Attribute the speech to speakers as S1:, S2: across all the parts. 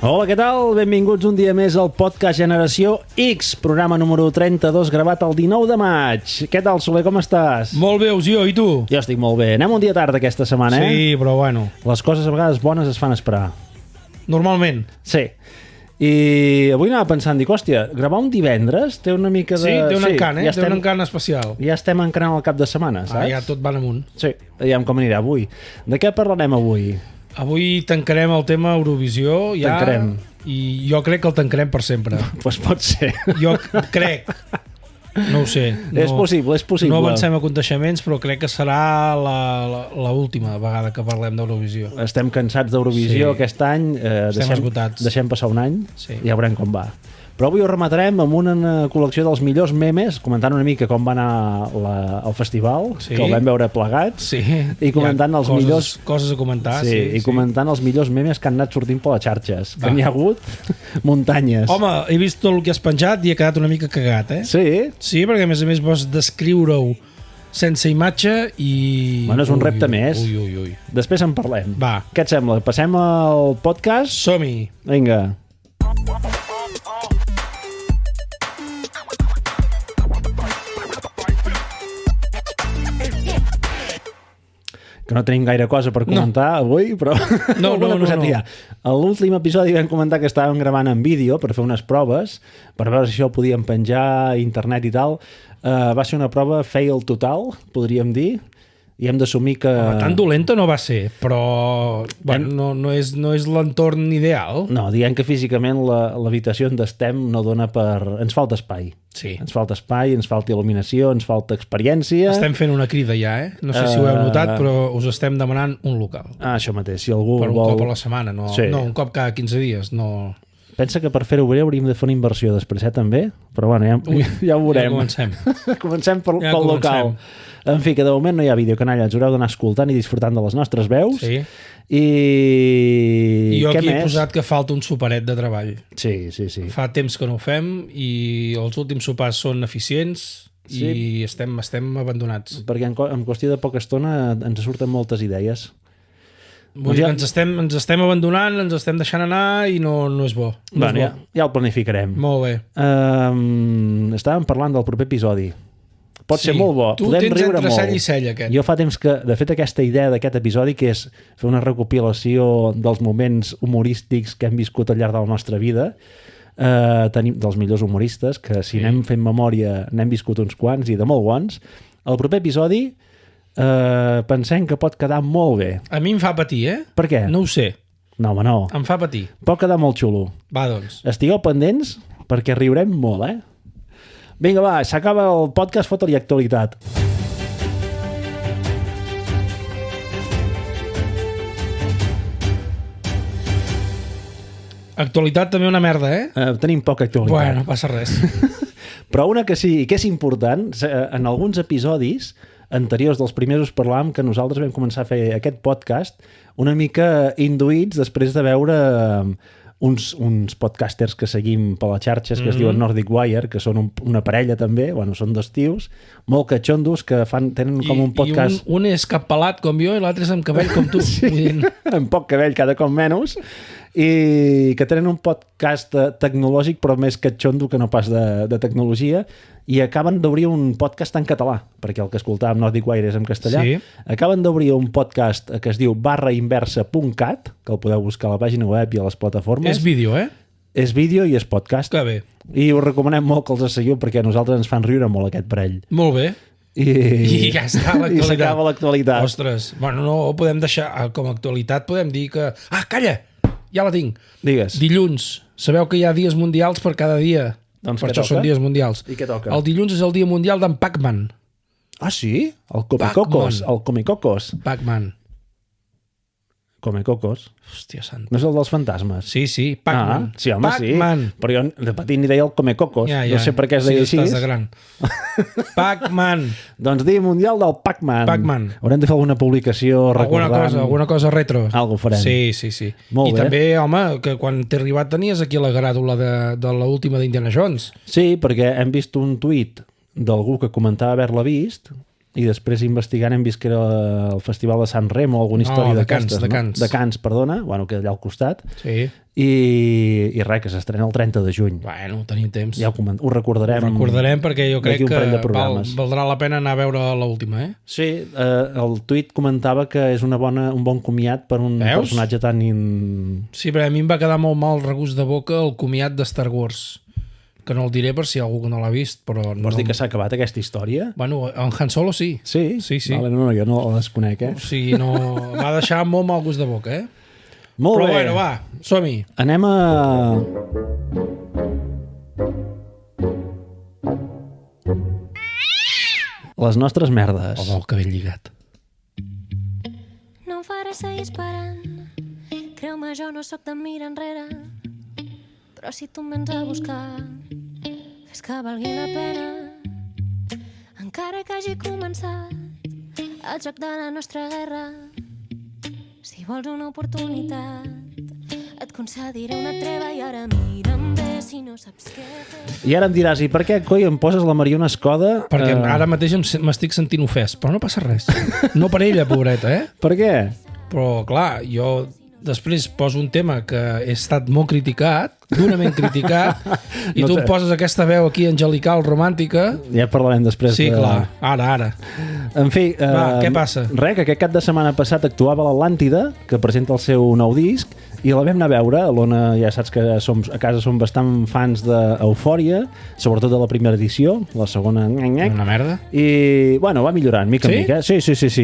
S1: Hola, què tal? Benvinguts un dia més al podcast Generació X, programa número 32, gravat el 19 de maig. Què tal, Soler, com estàs?
S2: Molt bé, Usió, i tu?
S1: Jo estic molt bé. Anem un dia tard aquesta setmana,
S2: Sí, però bueno.
S1: Les coses a vegades bones es fan esperar.
S2: Normalment.
S1: Sí. I avui anava pensant, dic, hòstia, gravar un divendres té una mica de...
S2: Sí, té un encant,
S1: Ja
S2: té un encant especial.
S1: Ja estem encarant el cap de setmana, saps?
S2: Ja tot va amunt.
S1: Sí, aviam com anirà avui. De què parlarem avui?
S2: Avui tancarem el tema Eurovisió. Ja,
S1: Tancarem.
S2: I jo crec que el tancarem per sempre.
S1: Pues pot ser.
S2: Jo crec. No ho sé. No,
S1: És possible.
S2: No avancem a coneixements, però crec que serà l'última vegada que parlem d'Eurovisió.
S1: Estem cansats d'Eurovisió aquest any.
S2: Estem esgotats.
S1: Deixem passar un any
S2: Sí.
S1: i ja veurem com va. Però avui ho rematarem amb una col·lecció dels millors memes, comentant una mica com va anar al festival,
S2: Sí.
S1: que el vam veure plegats,
S2: Sí.
S1: i comentant els millors...
S2: Coses a comentar, sí.
S1: I comentant els millors memes que han anat sortint per les xarxes, que n'hi ha hagut muntanyes.
S2: Home, he vist tot el que has penjat i he quedat una mica cagat, eh?
S1: Sí?
S2: Sí, perquè a més vols descriure-ho sense imatge i...
S1: Bueno, és un repte més.
S2: Ui.
S1: Després en parlem.
S2: Va.
S1: Què et sembla? Passem al podcast?
S2: Som-hi.
S1: Vinga. Que no tenim gaire cosa per comentar avui, però
S2: No.
S1: Ja. A l'últim episodi vam comentar que estàvem gravant en vídeo per fer unes proves, per veure si això ho podíem penjar a internet i tal. Va ser una prova fail total, podríem dir, i hem d'assumir que...
S2: Tan dolenta no va ser, però bueno, no és l'entorn ideal.
S1: No, diem que físicament l'habitació on estem no dona per... Ens falta espai.
S2: Sí.
S1: Ens falta espai, ens falta il·luminació, ens falta experiència.
S2: Estem fent una crida ja, eh? No sé si ho heu notat, però us estem demanant un local.
S1: Això mateix, si algú
S2: Per un
S1: vol...
S2: cop a la setmana, no,
S1: Sí.
S2: no un cop cada 15 dies, no...
S1: Pensa que per fer-ho bé hauríem de fer una inversió després, també? Però bueno, ja ho veurem.
S2: Ja comencem.
S1: Comencem pel local. En fi, que de moment no hi ha vídeo, canalla. Ens haureu d'anar escoltant i disfrutant de les nostres veus.
S2: Sí.
S1: I
S2: Jo
S1: què
S2: aquí he
S1: més?
S2: posat que falta un superet de treball.
S1: Sí.
S2: Fa temps que no ho fem i els últims sopars són eficients i estem abandonats.
S1: Perquè en qüestió de poca estona ens surten moltes idees.
S2: Vull dir que ens estem abandonant, ens estem deixant anar i no és bo.
S1: Bueno, ja el planificarem.
S2: Molt bé.
S1: Estàvem parlant del proper episodi. Pot ser molt bo.
S2: Tu
S1: Podem
S2: tens
S1: riure
S2: entre
S1: molt.
S2: cell i cell, aquest.
S1: Jo fa temps que, de fet, aquesta idea d'aquest episodi, que és fer una recopilació dels moments humorístics que hem viscut al llarg de la nostra vida, tenim dels millors humoristes, que si anem fent memòria n'hem viscut uns quants i de molt bons. El proper episodi pensem que pot quedar molt bé.
S2: A mi em fa patir, eh?
S1: Per què?
S2: No ho sé.
S1: No, home, no.
S2: Em fa patir.
S1: Pot quedar molt xulo.
S2: Va, doncs.
S1: Estigueu pendents perquè riurem molt, eh? Vinga, va, s'acaba el podcast, fota-li actualitat.
S2: Actualitat també una merda, eh?
S1: Tenim poca actualitat.
S2: Bueno, passa res.
S1: Però una que sí, i que és important, en alguns episodis anteriors dels primers us parlàvem que nosaltres vam començar a fer aquest podcast una mica induïts després de veure uns podcasters que seguim per les xarxes que es diuen Nordic Wire, que són una parella també, bueno, són dos tios molt catxondos que tenen com un podcast...
S2: I un és cap pelat com jo i l'altre és amb cabell com tu.
S1: Sí, amb poc cabell cada cop menys, i que tenen un podcast tecnològic però més catxondo que no pas de tecnologia, i acaben d'obrir un podcast en català, perquè el que escoltàvem Nordic Wire és en castellà.
S2: Sí.
S1: Acaben d'obrir un podcast que es diu /inversa.cat, que el podeu buscar a la pàgina web i a les plataformes.
S2: És vídeo, eh?
S1: És vídeo i és podcast.
S2: Que bé.
S1: I us recomanem molt que els seguiu perquè a nosaltres ens fan riure molt aquest parell.
S2: Molt bé. I ja està l'actualitat.
S1: I s'acaba l'actualitat.
S2: Ostres, bueno, no ho podem deixar com a actualitat, podem dir que... Ah, calla! Ja la tinc.
S1: Digues.
S2: Dilluns. Sabeu que hi ha dies mundials per cada dia.
S1: Doncs
S2: per
S1: què
S2: això
S1: toca?
S2: són dies mundials.
S1: I què toca?
S2: El dilluns és el dia mundial d'en Pac-Man.
S1: Ah, sí? El Comecocos. El Comecocos.
S2: Pac-Man.
S1: Comecocos.
S2: Hòstia santa.
S1: No és el dels fantasmes?
S2: Sí, Pac-Man.
S1: Ah, sí, home,
S2: Pac-Man.
S1: sí. Però jo de petit ni deia el Comecocos.
S2: Ja.
S1: No sé per què es deia
S2: sí,
S1: així.
S2: estàs de gran. Pac-Man.
S1: Doncs dia mundial del Pac-Man.
S2: Pac-Man.
S1: Haurem de fer alguna publicació recordant...
S2: Alguna cosa retro.
S1: Algo farem.
S2: Sí.
S1: Molt
S2: I
S1: bé.
S2: també, home, que quan t'he arribat tenies aquí la gràdula de l'última d'Indiana Jones.
S1: Sí, perquè hem vist un tuit d'algú que comentava haver-la vist i després investigant hem vist que era el Festival de Sant Remo o alguna història d'aquestes.
S2: De Cans.
S1: De Cans, perdona, bueno, que allà al costat.
S2: Sí.
S1: I res, que s'estrena el 30 de juny.
S2: Bueno, tenim temps.
S1: Ja ho recordarem.
S2: Ho recordarem perquè jo crec que valdrà la pena anar a veure l'última, eh?
S1: Sí, el tuit comentava que és un bon comiat per un personatge tan...
S2: Sí, però a mi em va quedar molt mal regust de boca el comiat de Star Wars, que no el diré per si algú no l'ha vist, però...
S1: Vols dir que s'ha acabat aquesta història?
S2: Bueno, en Han Solo sí.
S1: Sí?
S2: Sí.
S1: Vale, no, jo no la desconec,
S2: O sigui, no... va deixar molt mal gust de boca, eh?
S1: Molt
S2: però
S1: bé.
S2: Bueno, va, som-hi.
S1: Anem a... les nostres merdes.
S2: Home, que ben lligat.
S3: No em faré seguir esperant. Creu-me, jo no sóc de mirar enrere. Però si tu em vens a buscar, fes que valgui la pena. Encara que hagi començat el joc de la nostra guerra. Si vols una oportunitat, et concediré una treva i ara mira'm bé si no saps què fer.
S1: I ara em diràs, i per què, coi, em poses la Mariona Escoda?
S2: Perquè ara mateix m'estic sentint ofès, però no passa res. No per ella, pobreta, eh?
S1: Per què?
S2: Però, clar, jo després poso un tema que he estat molt criticat, durament criticat, i tu em poses aquesta veu aquí angelical, romàntica.
S1: Ja parlarem després.
S2: Sí, clar, ara.
S1: En fi,
S2: què passa?
S1: Res, que aquest cap de setmana passat actuava l'Atlàntida, que presenta el seu nou disc, i la vam anar a veure. A l'Ona ja saps que a casa som bastant fans d'Eufòria, sobretot de la primera edició, la segona...
S2: Una merda.
S1: I, bueno, va millorant, mica en mica. Sí,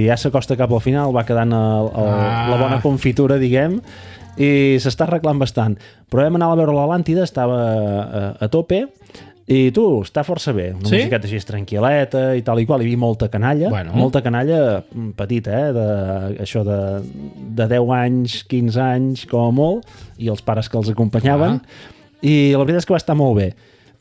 S1: ja s'acosta cap al final, va quedant la bona confitura, diguem, i s'està arreglant bastant. Però vam anar a veure l'Atlàntida, estava a tope, i tu, està força bé. Una musiqueta així tranquil·leta i tal i qual. Hi havia molta canalla, molta canalla petita, això de 10 anys, 15 anys, com a molt, i els pares que els acompanyaven. I la veritat és que va estar molt bé.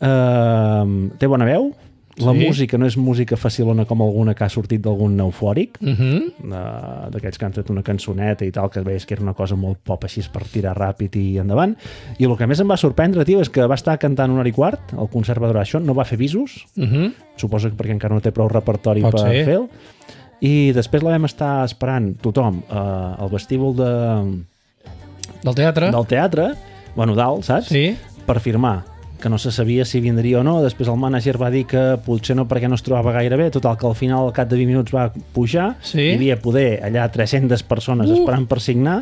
S1: Té bona veu. La música no és música facilona com alguna que ha sortit d'algun eufòric, d'aquells que han tret una cançoneta i tal, que veies que era una cosa molt pop així per tirar ràpid i endavant. I el que més em va sorprendre, tio, és que va estar cantant 1 hora i quart, el concert va durar això, no va fer visos, suposo que perquè encara no té prou repertori per fer-lo, i després la vam estar esperant tothom al vestíbul
S2: del teatre,
S1: bueno, dalt, saps?
S2: Sí.
S1: Per firmar, que no se sabia si vindria o no. Després el mànager va dir que potser no perquè no es trobava gaire bé. Total, que al final, al cap de 20 minuts va pujar. Hi havia poder allà 300 persones esperant per signar.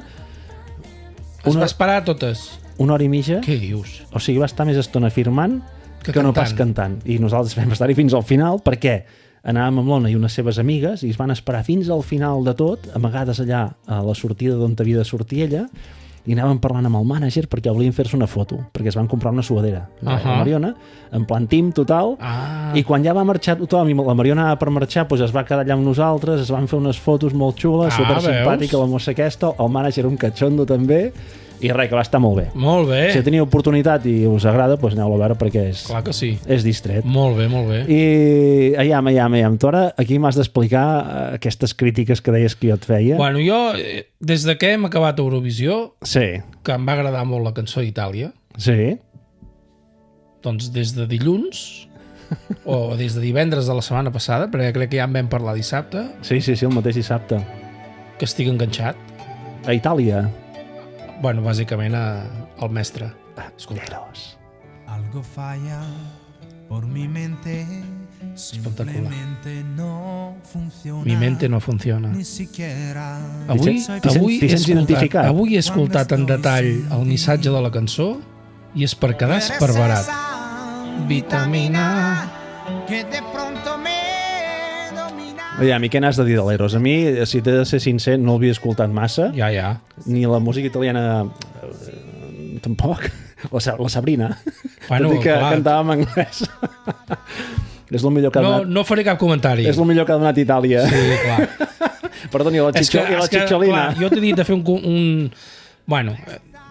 S2: Es va esperar totes?
S1: 1 hora i mitja.
S2: Què dius?
S1: O sigui, va estar més estona firmant que no pas cantant. I nosaltres vam estar-hi fins al final. Per què? Anàvem amb l'Ona i unes seves amigues i es van esperar fins al final de tot, amagades allà a la sortida d'on havia de sortir ella, i anàvem parlant amb el mànager perquè volien fer-se una foto, perquè es van comprar una suadera. La Mariona, en plan team total, i quan ja va marxar tothom i la Mariona anava per marxar, doncs es va quedar allà amb nosaltres, es van fer unes fotos molt xules, super simpàtica la mossa aquesta, el mànager un catxondo també, i res, que va estar molt bé.
S2: Molt bé.
S1: Si teniu oportunitat i us agrada, doncs aneu a veure perquè és distret.
S2: Molt bé, molt bé.
S1: I aviam, tu ara aquí m'has d'explicar aquestes crítiques que deies que jo et feia.
S2: Bueno, jo, des de que hem acabat Eurovisió, que em va agradar molt la cançó d'Itàlia, doncs des de dilluns, o des de divendres de la setmana passada, perquè crec que ja en vam parlar dissabte.
S1: Sí, el mateix dissabte.
S2: Que estic enganxat.
S1: A Itàlia?
S2: Bueno, bàsicament al mestre. Escolta.
S4: Algo falla por mi mente. Simplemente no funciona.
S2: Mi mente no funciona.
S4: Ni siquiera.
S2: Avui he escoltat en detall el missatge de la cançó i és per quedar esparverat. Vitamina.
S4: Que de pronto me domina.
S1: Aviam, i què n'has de dir de l'Eros? A mi, si t'he de ser sincer, no l'havia escoltat massa.
S2: Ja.
S1: Ni la música italiana... tampoc. La Sabrina.
S2: Bueno,
S1: tot i que cantava en anglès. És el millor que ha donat...
S2: No faré cap comentari.
S1: És el millor que ha donat Itàlia.
S2: Sí, clar.
S1: Perdoni, la Cicciolina.
S2: Jo t'he dit de fer Bueno,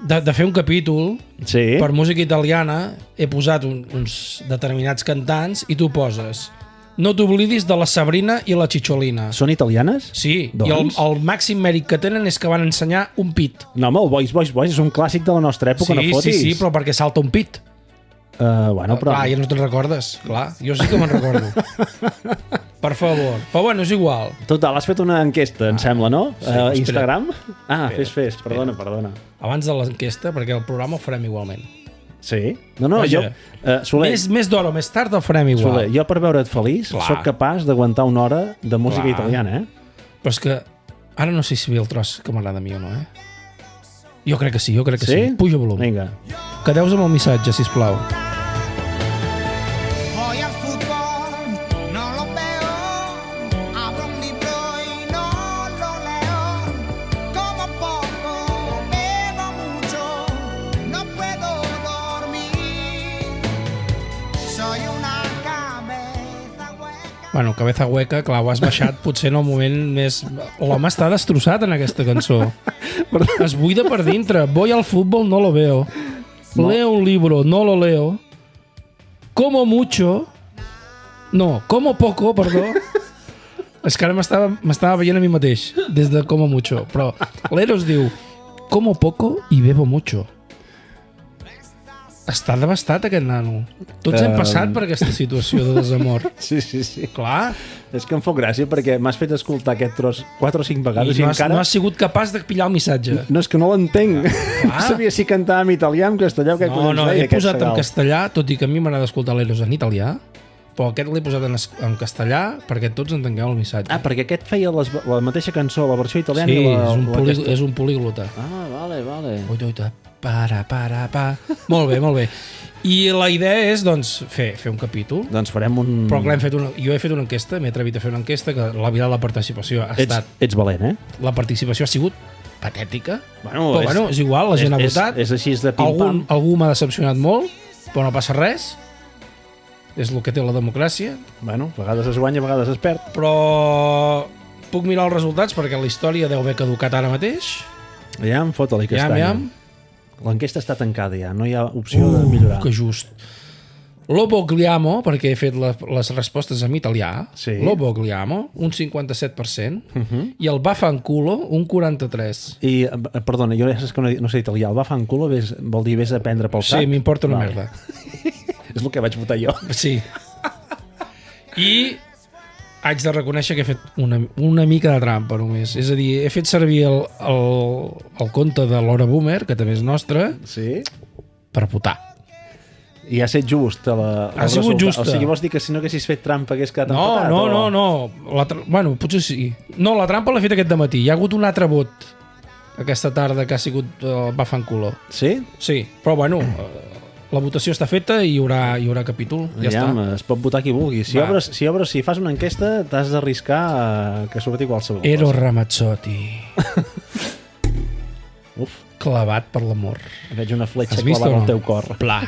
S2: de fer un capítol per música italiana. He posat uns determinats cantants i tu poses... No t'oblidis de la Sabrina i la Cicciolina.
S1: Són italianes?
S2: Sí, doncs? I el màxim mèrit que tenen és que van ensenyar un pit.
S1: No, home, el Boys és un clàssic de la nostra època, no fotis.
S2: Sí, però perquè salta un pit.
S1: Bueno, però...
S2: Clar, ja no te'n recordes. Clar, jo sí que me'n recordo. Per favor. Però bueno, és igual.
S1: Total, has fet una enquesta, em sembla, no?
S2: Sí,
S1: Instagram?
S2: Espera.
S1: Fes. Perdona.
S2: Abans de l'enquesta, perquè el programa ho farem igualment.
S1: Sí? No,
S2: Vaja,
S1: jo... Soler,
S2: més d'hora o més tard el farem igual.
S1: Soler, jo per veure't feliç sóc capaç d'aguantar una hora de música italiana,
S2: Però és que ara no sé si ve el tros que m'agrada a mi o no, Jo crec que sí. Puja volum.
S1: Vinga.
S2: Quedeu-vos amb el missatge, sisplau.
S4: Voy al fútbol, no lo veo. Abro un libro y no lo leo. Como poco, bebo mucho. No puedo dormir. Soy una cabeza hueca.
S2: Bueno, cabeza hueca, clar, ho has baixat potser en el moment més... L'home està destrossat en aquesta cançó. Es buida per dintre. Voy al fútbol, no lo veo. Leo un libro, no lo leo. Como mucho... No, como poco, perdó. És que ara m'estava veient a mi mateix, des de como mucho. Però l'Eros diu, como poco y bebo mucho. Està devastat aquest nano. Tots hem passat per aquesta situació de desamor.
S1: Sí.
S2: Clar.
S1: És que em fot gràcia perquè m'has fet escoltar aquest tros 4 o 5 vegades
S2: I
S1: i encara...
S2: no has sigut capaç de pillar el missatge.
S1: No, és que no l'entenc. No sabia si cantar en italià, en castellà o què
S2: No, he posat en castellà, tot i que a mi m'agrada escoltar l'Eros en italià, però aquest l'he posat en castellà perquè tots entengueu el missatge.
S1: Perquè aquest feia la mateixa cançó, la versió italiana
S2: Sí,
S1: i
S2: és un políglota.
S1: Vale.
S2: Oita, pa. Molt bé. I la idea és, doncs, fer un capítol.
S1: Doncs farem un...
S2: Però clar, jo he fet una enquesta, m'he atrevit a fer una enquesta, que la vida de la participació ha estat...
S1: Ets valent,
S2: La participació ha sigut patètica.
S1: Bueno,
S2: és igual, la gent ha votat.
S1: És així de pim-pam.
S2: Algú m'ha decepcionat molt, però no passa res. És el que té la democràcia.
S1: Bueno, a vegades es guanya, a vegades es perd.
S2: Però puc mirar els resultats perquè la història deu haver caducat ara mateix.
S1: Ja em fot-li castanya. L'enquesta està tancada ja, no hi ha opció de millorar.
S2: Que just. Lo Bogliamo, perquè he fet les respostes en italià, Lo Bogliamo, un 57%, i el Vaffanculo, un 43%.
S1: I, perdona, jo ja que no sé italià, el Vaffanculo vol dir vés a prendre pel sac?
S2: Sí, m'importa una merda.
S1: És el que vaig votar jo.
S2: Sí. I haig de reconèixer que he fet una mica de trampa només. És a dir, he fet servir el conte de l'Hora Boomer, que també és nostre, per votar.
S1: I ha set just
S2: ha sigut justa.
S1: O sigui, vols dir que si no haguessis fet trampa hagués quedat empatat?
S2: No. Bueno, potser sí. No, la trampa l'he fet aquest dematí. Hi ha hagut un altre vot aquesta tarda que ha sigut Vaffanculo.
S1: Sí?
S2: Sí, però bueno... La votació està feta i hi haurà capítol. Ja està.
S1: Es pot votar qui vulgui. Si fas una enquesta, t'has d'arriscar que surti qualsevol.
S2: Ero Ramazzotti. Clavat per l'amor.
S1: Veig una fletxa clavada al teu cor.
S2: Pla.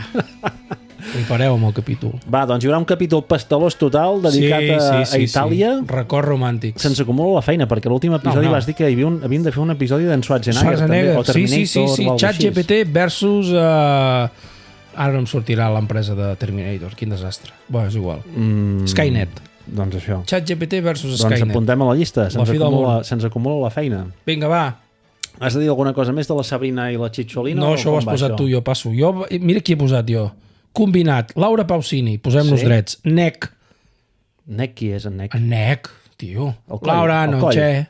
S2: Flipareu amb el capítol.
S1: Va, doncs hi haurà un capítol pastelós total dedicat a Itàlia.
S2: Sí. Record romàntics.
S1: Se'ns acumula la feina, perquè l'últim episodi vas dir que havíem de fer un episodi d'en Schwarzenegger. També, o Terminator,
S2: sí. ChatGPT versus... Ara no em sortirà l'empresa de Terminator. Quin desastre. Bé, és igual. Skynet.
S1: Doncs això.
S2: ChatGPT versus Skynet.
S1: Doncs apuntem a la llista. Se'ns acumula la feina.
S2: Vinga, va.
S1: Has de dir alguna cosa més de la Sabrina i la Cicciolina?
S2: No, això ho has posat tu, jo passo. Mira qui he posat jo. Combinat. Laura Pausini. Posem-nos drets. Nec.
S1: Nec qui és en Nec?
S2: En Nec, tio. Laura Noche.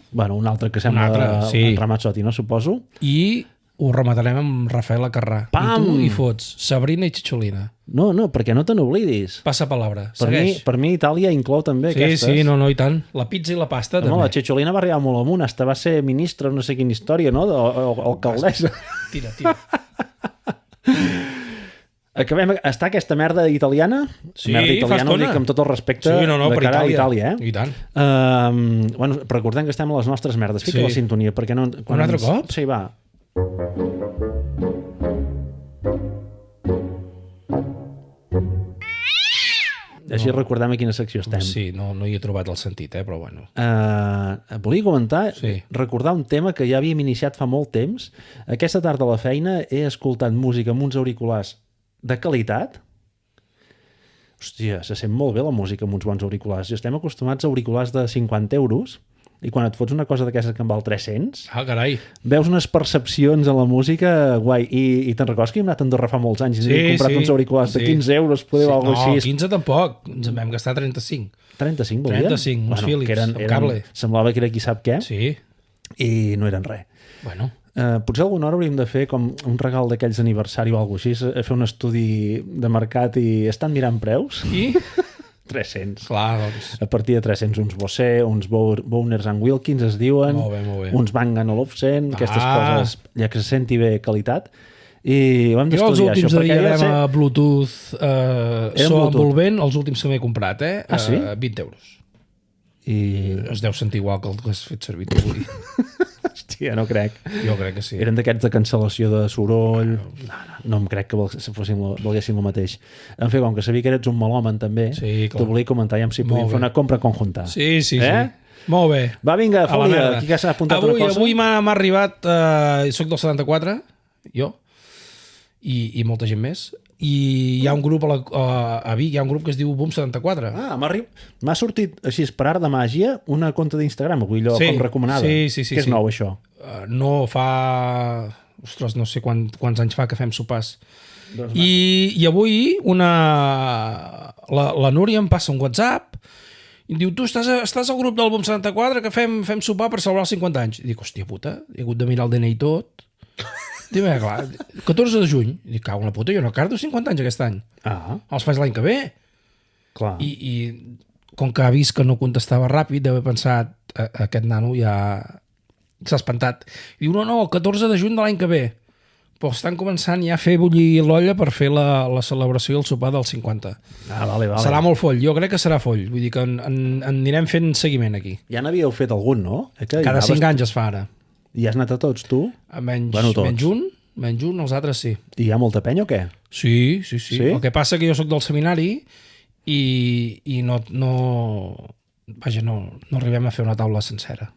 S1: Bueno, un altre que sembla en Ramazzotti, no? Suposo.
S2: I... ho rematarem amb Rafaela Carrà.
S1: Pam!
S2: I tu hi fots Sabrina i Cicciolina.
S1: No, perquè no te n'oblidis.
S2: Passa palabra. Segueix.
S1: Per mi Itàlia inclou també aquestes.
S2: Sí, no, i tant. La pizza i la pasta també.
S1: La Cicciolina va arribar molt amunt. Hasta va ser ministra, no sé quina història, no? Alcaldessa.
S2: Tira.
S1: Acabem... Està aquesta merda italiana?
S2: Sí,
S1: merda italiana, ho dic amb tot el respecte
S2: de
S1: cara a Itàlia,
S2: I tant.
S1: Bueno, recordem que estem a les nostres merdes. Fica la sintonia, perquè no...
S2: Un altre cop?
S1: Sí, va. Així recordem a quina secció estem.
S2: Sí, no hi he trobat el sentit, però bueno.
S1: Volia comentar, recordar un tema que ja havíem iniciat fa molt temps. Aquesta tarda a la feina he escoltat música amb uns auriculars de qualitat. Hòstia, se sent molt bé la música amb uns bons auriculars. I estem acostumats a auriculars de 50 euros i quan et fots una cosa d'aquestes que en val 300,
S2: carai.
S1: veus unes percepcions en la música guai. I te'n recordes que hem anat a Andorra fa molts anys i he comprat uns auriculars de 15 euros, poder o alguna cosa així?
S2: No, 15 tampoc. Ens en vam gastar 35.
S1: 35 volien?
S2: 35, uns Philips, amb cable.
S1: Semblava que era qui sap què.
S2: Sí.
S1: I no eren res.
S2: Bueno.
S1: Potser alguna hora hauríem de fer com un regal d'aquells d'aniversari o alguna cosa així, fer un estudi de mercat i estan mirant preus.
S2: I?
S1: 300.
S2: Clar, doncs.
S1: A partir de 300, uns Bose, uns Bowers and Wilkins es diuen,
S2: molt bé.
S1: uns Bang & Olufsen, aquestes coses, ja que se senti bé qualitat. I ho hem d'estudiar,
S2: això. Jo els últims de diadema Bluetooth so envolvent, els últims que m'he comprat,
S1: sí?
S2: 20 euros.
S1: I
S2: es deu sentir igual que el que has fet servir tu avui.
S1: Hòstia, no crec.
S2: Jo crec que sí.
S1: Eren d'aquests de cancel·lació de soroll. No em crec que valguessin el mateix. En fi, com que sabia que eres un malhomen també, t'ho volia comentar, ja si podíem fer una compra conjunta.
S2: Sí. Molt bé.
S1: Va, vinga, Fòlia, aquí que s'ha apuntat una cosa.
S2: Avui m'ha arribat, soc del 74, jo, i molta gent més, i hi ha un grup a Vic, hi ha un grup que es diu Boom 74.
S1: M'ha sortit així per art de màgia una conta d'Instagram, avui allò com recomanada.
S2: Sí.
S1: Que és nou, això?
S2: No, fa... Ostres, no sé quants anys fa que fem sopars. I avui la Núria em passa un WhatsApp i em diu, tu estàs al grup del Boom 74 que fem sopar per celebrar els 50 anys. I dic, hòstia puta, he hagut de mirar el DNI tot. Dic, clar, 14 de juny. Dic, cau en la puta, jo no cardo 50 anys aquest any. Els faig l'any que ve.
S1: Clar.
S2: I com que ha vist que no contestava ràpid, deu haver pensat, aquest nano ja s'ha espantat. Diu, no, 14 de juny de l'any que ve. Però estan començant ja a fer bullir l'olla per fer la celebració del sopar dels 50.
S1: Vale.
S2: Serà molt foll, jo crec que serà foll. Vull dir que en anirem fent seguiment aquí.
S1: Ja n'havíeu fet algun, no?
S2: Cada 5 anys es fa ara.
S1: I has anat a tots, tu?
S2: Menys un, els altres sí.
S1: I hi ha molta penya o què?
S2: Sí. El que passa que jo sóc del seminari i no arribem a fer una taula sencera.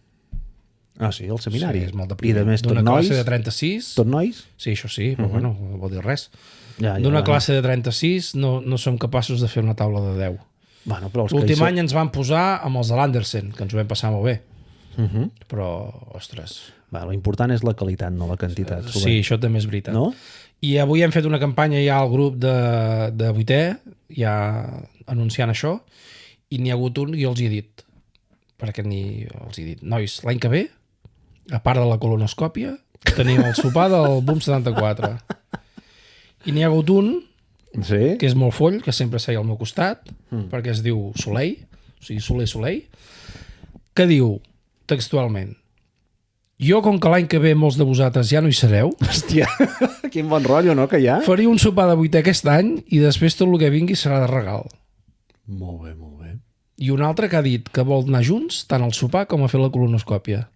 S1: Sí, el seminari.
S2: Sí, és molt
S1: I de més tot nois?
S2: D'una classe de 36...
S1: Tot nois?
S2: Sí, això sí, però bueno, no vol dir res. D'una classe de 36 no som capaços de fer una taula de 10. L'últim any ens van posar amb els de l'Andersen, que ens ho vam passar molt bé. Però, ostres...
S1: L'important és la qualitat, no la quantitat.
S2: Sí, això també és veritat.
S1: No?
S2: I avui hem fet una campanya ja al grup de Vuitè, ja anunciant això, i n'hi ha hagut un i els hi he dit, perquè els he dit, nois, l'any que ve, a part de la colonoscòpia, tenim el sopar del Boom 74. I n'hi ha hagut un, que és molt foll, que sempre seia al meu costat, perquè es diu Soleil, o sigui, Soleil, que diu, textualment, jo, com que l'any que ve molts de vosaltres ja no hi sereu...
S1: Hòstia, quin bon rotllo, no, que hi ha?
S2: Faria un sopar de Vuitè aquest any i després tot el que vingui serà de regal.
S1: Molt bé.
S2: I un altre que ha dit que vol anar junts tant al sopar com a fer la colonoscòpia.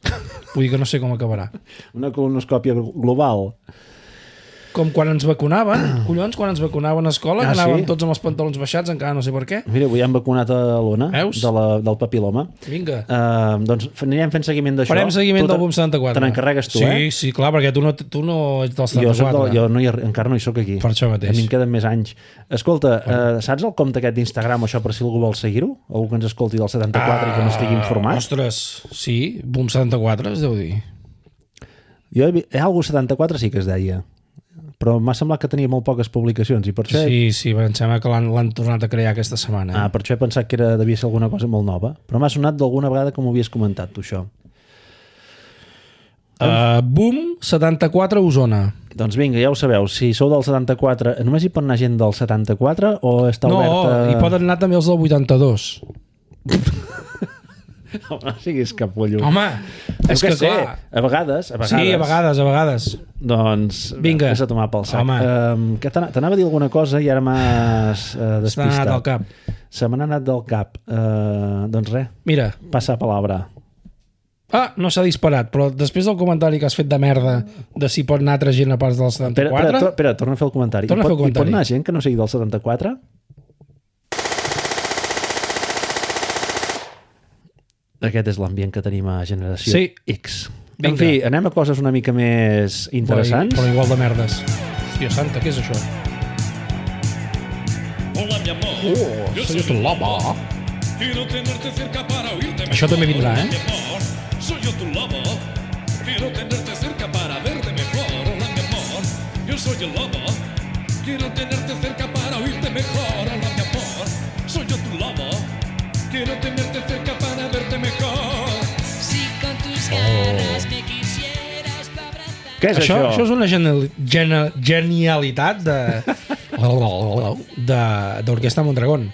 S2: Vull dir que no sé com acabarà.
S1: Una colonoscòpia global.
S2: Com quan ens vacunaven, collons, quan ens vacunaven a escola, que anàvem tots amb els pantalons baixats, encara no sé per què.
S1: Mira, avui han vacunat a l'Ona del papiloma.
S2: Vinga.
S1: Doncs anirem fent seguiment d'això.
S2: Farem seguiment del Boom 74.
S1: Te n'encarregues tu,
S2: Sí, clar, perquè tu no ets del 74.
S1: Jo encara no hi soc aquí.
S2: Per això mateix.
S1: A mi em queden més anys. Escolta, saps el compte aquest d'Instagram, això, per si algú vol seguir-ho? Algú que ens escolti del 74 i que no estigui informat?
S2: Ostres, sí, Boom 74 es deu dir.
S1: Hi ha algú 74 sí que es deia, però m'ha semblat que tenia molt poques publicacions i per això...
S2: Sí, em sembla que l'han tornat a crear aquesta setmana.
S1: Per això he pensat que devia ser alguna cosa molt nova, però m'ha sonat d'alguna vegada que m'ho havies comentat, tu, això.
S2: Boom 74 Osona.
S1: Doncs vinga, ja ho sabeu, si sou del 74, només hi pot anar gent del 74 o està oberta...
S2: No, hi poden anar també els del 82.
S1: No siguis capullo.
S2: Home, és que clar...
S1: A vegades.
S2: Sí, a vegades.
S1: Doncs
S2: vinga,
S1: vés a tomar pel sac. T'anava a dir alguna cosa i ara m'has despistat.
S2: Se m'ha anat del cap.
S1: Se m'ha anat del cap. Doncs res,
S2: mira,
S1: passa a palabra.
S2: No s'ha disparat, però després del comentari que has fet de merda de si pot anar altra gent a parts del 74...
S1: Espera, torna a fer el comentari. Hi pot anar gent que no sigui del 74? Aquest és l'ambient que tenim a Generació X.
S2: Vinga.
S1: En fi, anem a coses una mica més interessants.
S2: Però igual de merdes. Hòstia santa, què és això?
S5: Hola, mi amor.
S2: Soy tu l'home. Això també vindrà,
S5: Soy yo tu lobo. Quiero tenerte cerca para verte mejor. Hola, mi amor. Yo soy el lobo. Quiero tenerte cerca para oírte mejor. Hola, mi amor. Soy yo tu lobo. Quiero tenerte cerca para verte mejor.
S6: Si con tus garras me quisieras abrazar.
S1: Què és això?
S2: Això és una genialitat d'Orquestra Mondragón.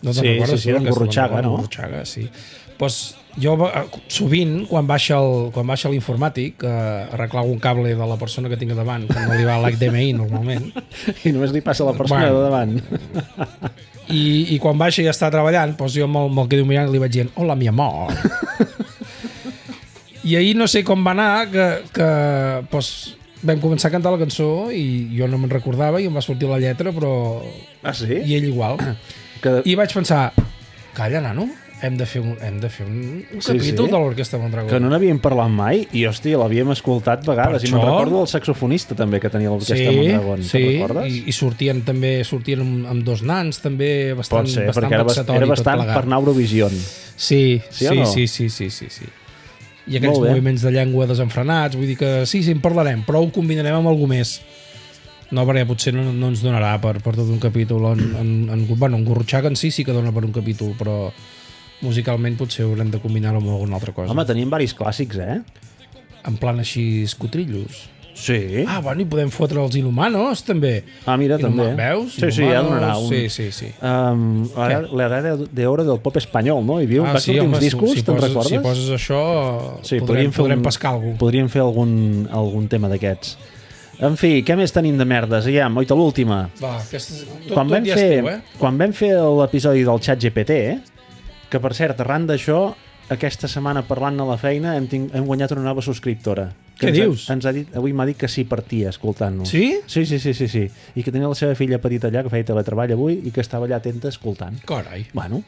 S2: No te'n
S1: Sí,
S2: recordes?
S1: sí, d'en Gurruchaga, no?
S2: Gurruchaga, sí. Pues jo sovint, quan baixa l'informàtic, arreglar un cable de la persona que tinc davant, que no li va a l'HDMI normalment,
S1: I només li passa a la persona de davant.
S2: i quan baixa i està treballant, doncs jo me'l quedo mirant i li vaig dient hola, mi amor. I ahir no sé com va anar, que doncs, vam començar a cantar la cançó i jo no me'n recordava i em va sortir la lletra, però...
S1: Ah, sí?
S2: I ell igual. I vaig pensar, calla, nano, hem de fer un capítol de l'Orquestra Mondragón.
S1: Que no n'havíem parlat mai i, hòstia, l'havíem escoltat vegades. I me'n recordo del saxofonista també que tenia l'Orquestra Mondragón.
S2: Sí,
S1: te'n recordes?
S2: i sortien amb dos nans també bastant,
S1: Pot ser,
S2: bastant
S1: perquè era bastant per anar a Eurovision.
S2: Sí,
S1: Sí o no?
S2: sí. I aquells moviments de llengua desenfrenats, vull dir que sí, en parlarem, però ho combinarem amb algú més. No, perquè potser no ens donarà per tot un capítol. En Gurruchaga en sí que dona per un capítol, però musicalment potser haurem de combinar-ho amb alguna altra cosa.
S1: Home, tenim varis clàssics,
S2: En plan així escotrillos.
S1: Sí.
S2: Ah, bueno, i podem fotre els Inhumanos, també.
S1: Ah, mira, també.
S2: Veus?
S1: Sí, ja donarà un...
S2: Sí.
S1: La edad de oro del pop espanyol, no? Hi havia uns últims discos, te'n recordes?
S2: Si poses això, podrem pescar algú.
S1: Podríem fer algun tema d'aquests. En fi, què més tenim de merdes? Aviam, oita, l'última.
S2: Va,
S1: Quan vam fer l'episodi del ChatGPT, que per cert, arran d'això, aquesta setmana parlant a la feina hem guanyat una nova subscriptora.
S2: Què dius?
S1: Avui m'ha dit que sí partia escoltant-nos.
S2: Sí?
S1: Sí. I que tenia la seva filla petita allà, que feia teletreball avui, i que estava allà atenta escoltant.
S2: Carai.
S1: Bueno,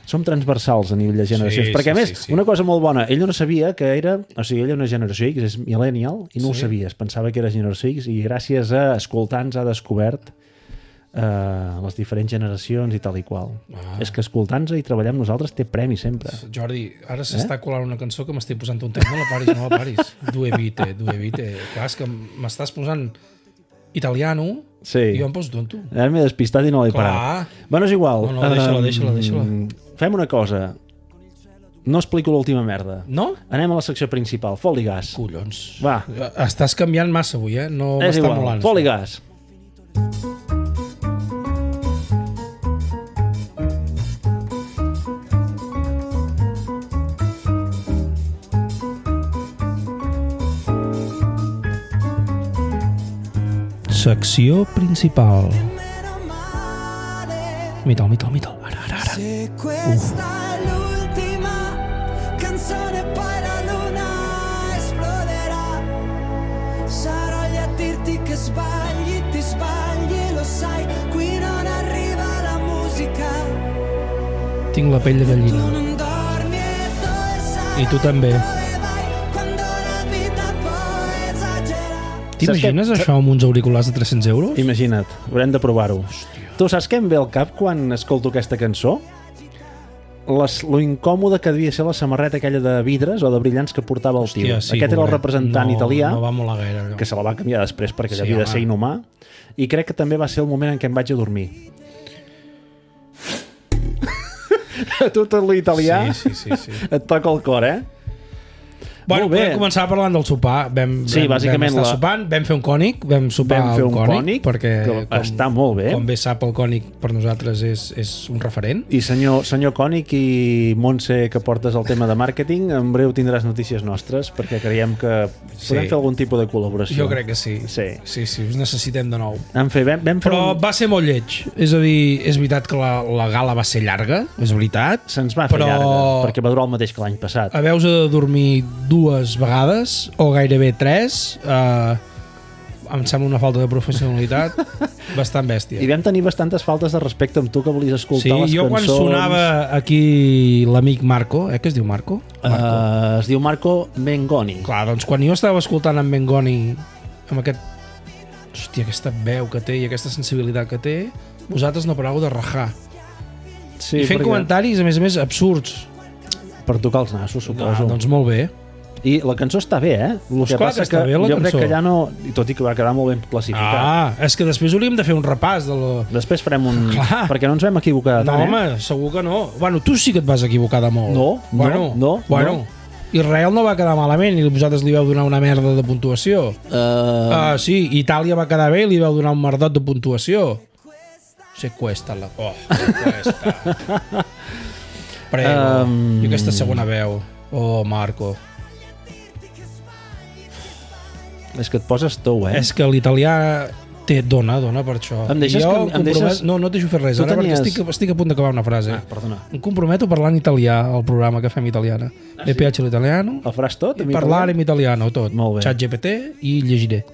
S1: som transversals a nivell de generacions. Perquè, a més, una cosa molt bona, ell no sabia que era... O sigui, ell és una generació X, és millennial, i no ho sabia. Es pensava que era generació X, i gràcies a escoltar-nos ha descobert les diferents generacions i tal i qual. És que escoltar-nos i treballar amb nosaltres té premi sempre.
S2: Jordi, ara s'està colant una cançó que m'estic posant un temps. No la paris. Due vite. Clar, és que m'estàs posant italiano i jo em poso tonto.
S1: Ara m'he despistat i no l'he parat. Bueno, és igual.
S2: No, deixa-la.
S1: Fem una cosa. No explico l'última merda.
S2: No?
S1: Anem a la secció principal. Foli gas.
S2: Collons.
S1: Va.
S2: Estàs canviant massa avui, No m'està molant.
S1: Foli gas.
S2: Secció principal. Mita'l. Ara.
S4: Se questa è l'ultima canzone poi la luna esploderà. Sarò lì a dirti che sbagli, ti sbagli, lo sai, qui non arriva la musica.
S2: Tinc la pell de
S4: Tu
S2: gallina.
S4: non dormi e dove sai?
S2: I tu també.
S4: Dove vai quando la vita poi esagera?
S2: T'imagines això amb uns auriculars de 300 euros?
S1: Imagina't, haurem de provar-ho. Tu saps què em ve al cap quan escolto aquesta cançó? Lo incòmode que devia ser la samarreta aquella de vidres o de brillants que portava el tio.
S2: Sí,
S1: Aquest era el representant italià,
S2: No va molar gaire, allò.
S1: que se la va canviar després perquè havia de ser inhumà, i crec que també va ser el moment en què em vaig a dormir. A tu tot l'italià
S2: Sí.
S1: et toca el cor,
S2: Bueno,
S1: Molt bé.
S2: podem començar parlant del sopar.
S1: bàsicament
S2: vam estar sopant, vam fer un cònic, vam sopar
S1: Vam fer un
S2: cònic,
S1: cònic,
S2: perquè
S1: que està molt bé.
S2: Com bé sap, el cònic per nosaltres és un referent.
S1: I senyor Cònic i Montse, que portes el tema de màrqueting, en breu tindràs notícies nostres, perquè creiem que podem fer algun tipus de col·laboració.
S2: Jo crec que sí. Sí, us necessitem de nou.
S1: En fi, vam fer
S2: Però va ser molt lleig. És a dir, és veritat que la gala va ser llarga, és veritat.
S1: Se'ns va fer llarga, perquè va durar el mateix que l'any passat.
S2: Haveus de dormir 2 vegades, o gairebé 3, em sembla una falta de professionalitat bastant bèstia.
S1: I vam tenir bastantes faltes de respecte amb tu, que volies escoltar les cançons.
S2: Sí, jo quan sonava aquí l'amic Marco, que es diu Marco?
S1: Es diu Marco Mengoni.
S2: Clar, doncs quan jo estava escoltant en Mengoni amb aquesta veu que té i aquesta sensibilitat que té, vosaltres no paràveu de rajar.
S1: Sí,
S2: I fent comentaris, a més absurds.
S1: Per tocar els nassos, suposo.
S2: Doncs molt bé.
S1: I la cançó està bé, eh? El que
S2: clar
S1: passa
S2: que està bé, la
S1: jo crec
S2: cançó.
S1: que allà no... I tot i que va quedar molt ben classificat.
S2: És que després hauríem de fer un repàs de lo...
S1: Després farem un...
S2: Clar.
S1: Perquè no ens vam equivocar de
S2: No,
S1: tant,
S2: home, segur que no. Bueno, tu sí que et vas equivocar de molt.
S1: No.
S2: Israel no va quedar malament i vosaltres li vau donar una merda de puntuació. Sí, Itàlia va quedar bé i li vau donar un merdot de puntuació. Se cuesta la... se cuesta. Prego. I aquesta segona veu. Marco.
S1: És que et poses tou,
S2: És que l'italià dona per això.
S1: Em deixes
S2: jo
S1: em deixes...
S2: No et deixo fer res, ara,
S1: tenies...
S2: perquè estic a punt d'acabar una frase.
S1: Perdona.
S2: Em comprometo a parlar en italià al programa que fem italiana. Le piace l'italiano.
S1: El faràs tot?
S2: Parlar en italiano, tot.
S1: Molt bé.
S2: ChatGPT i llegiré.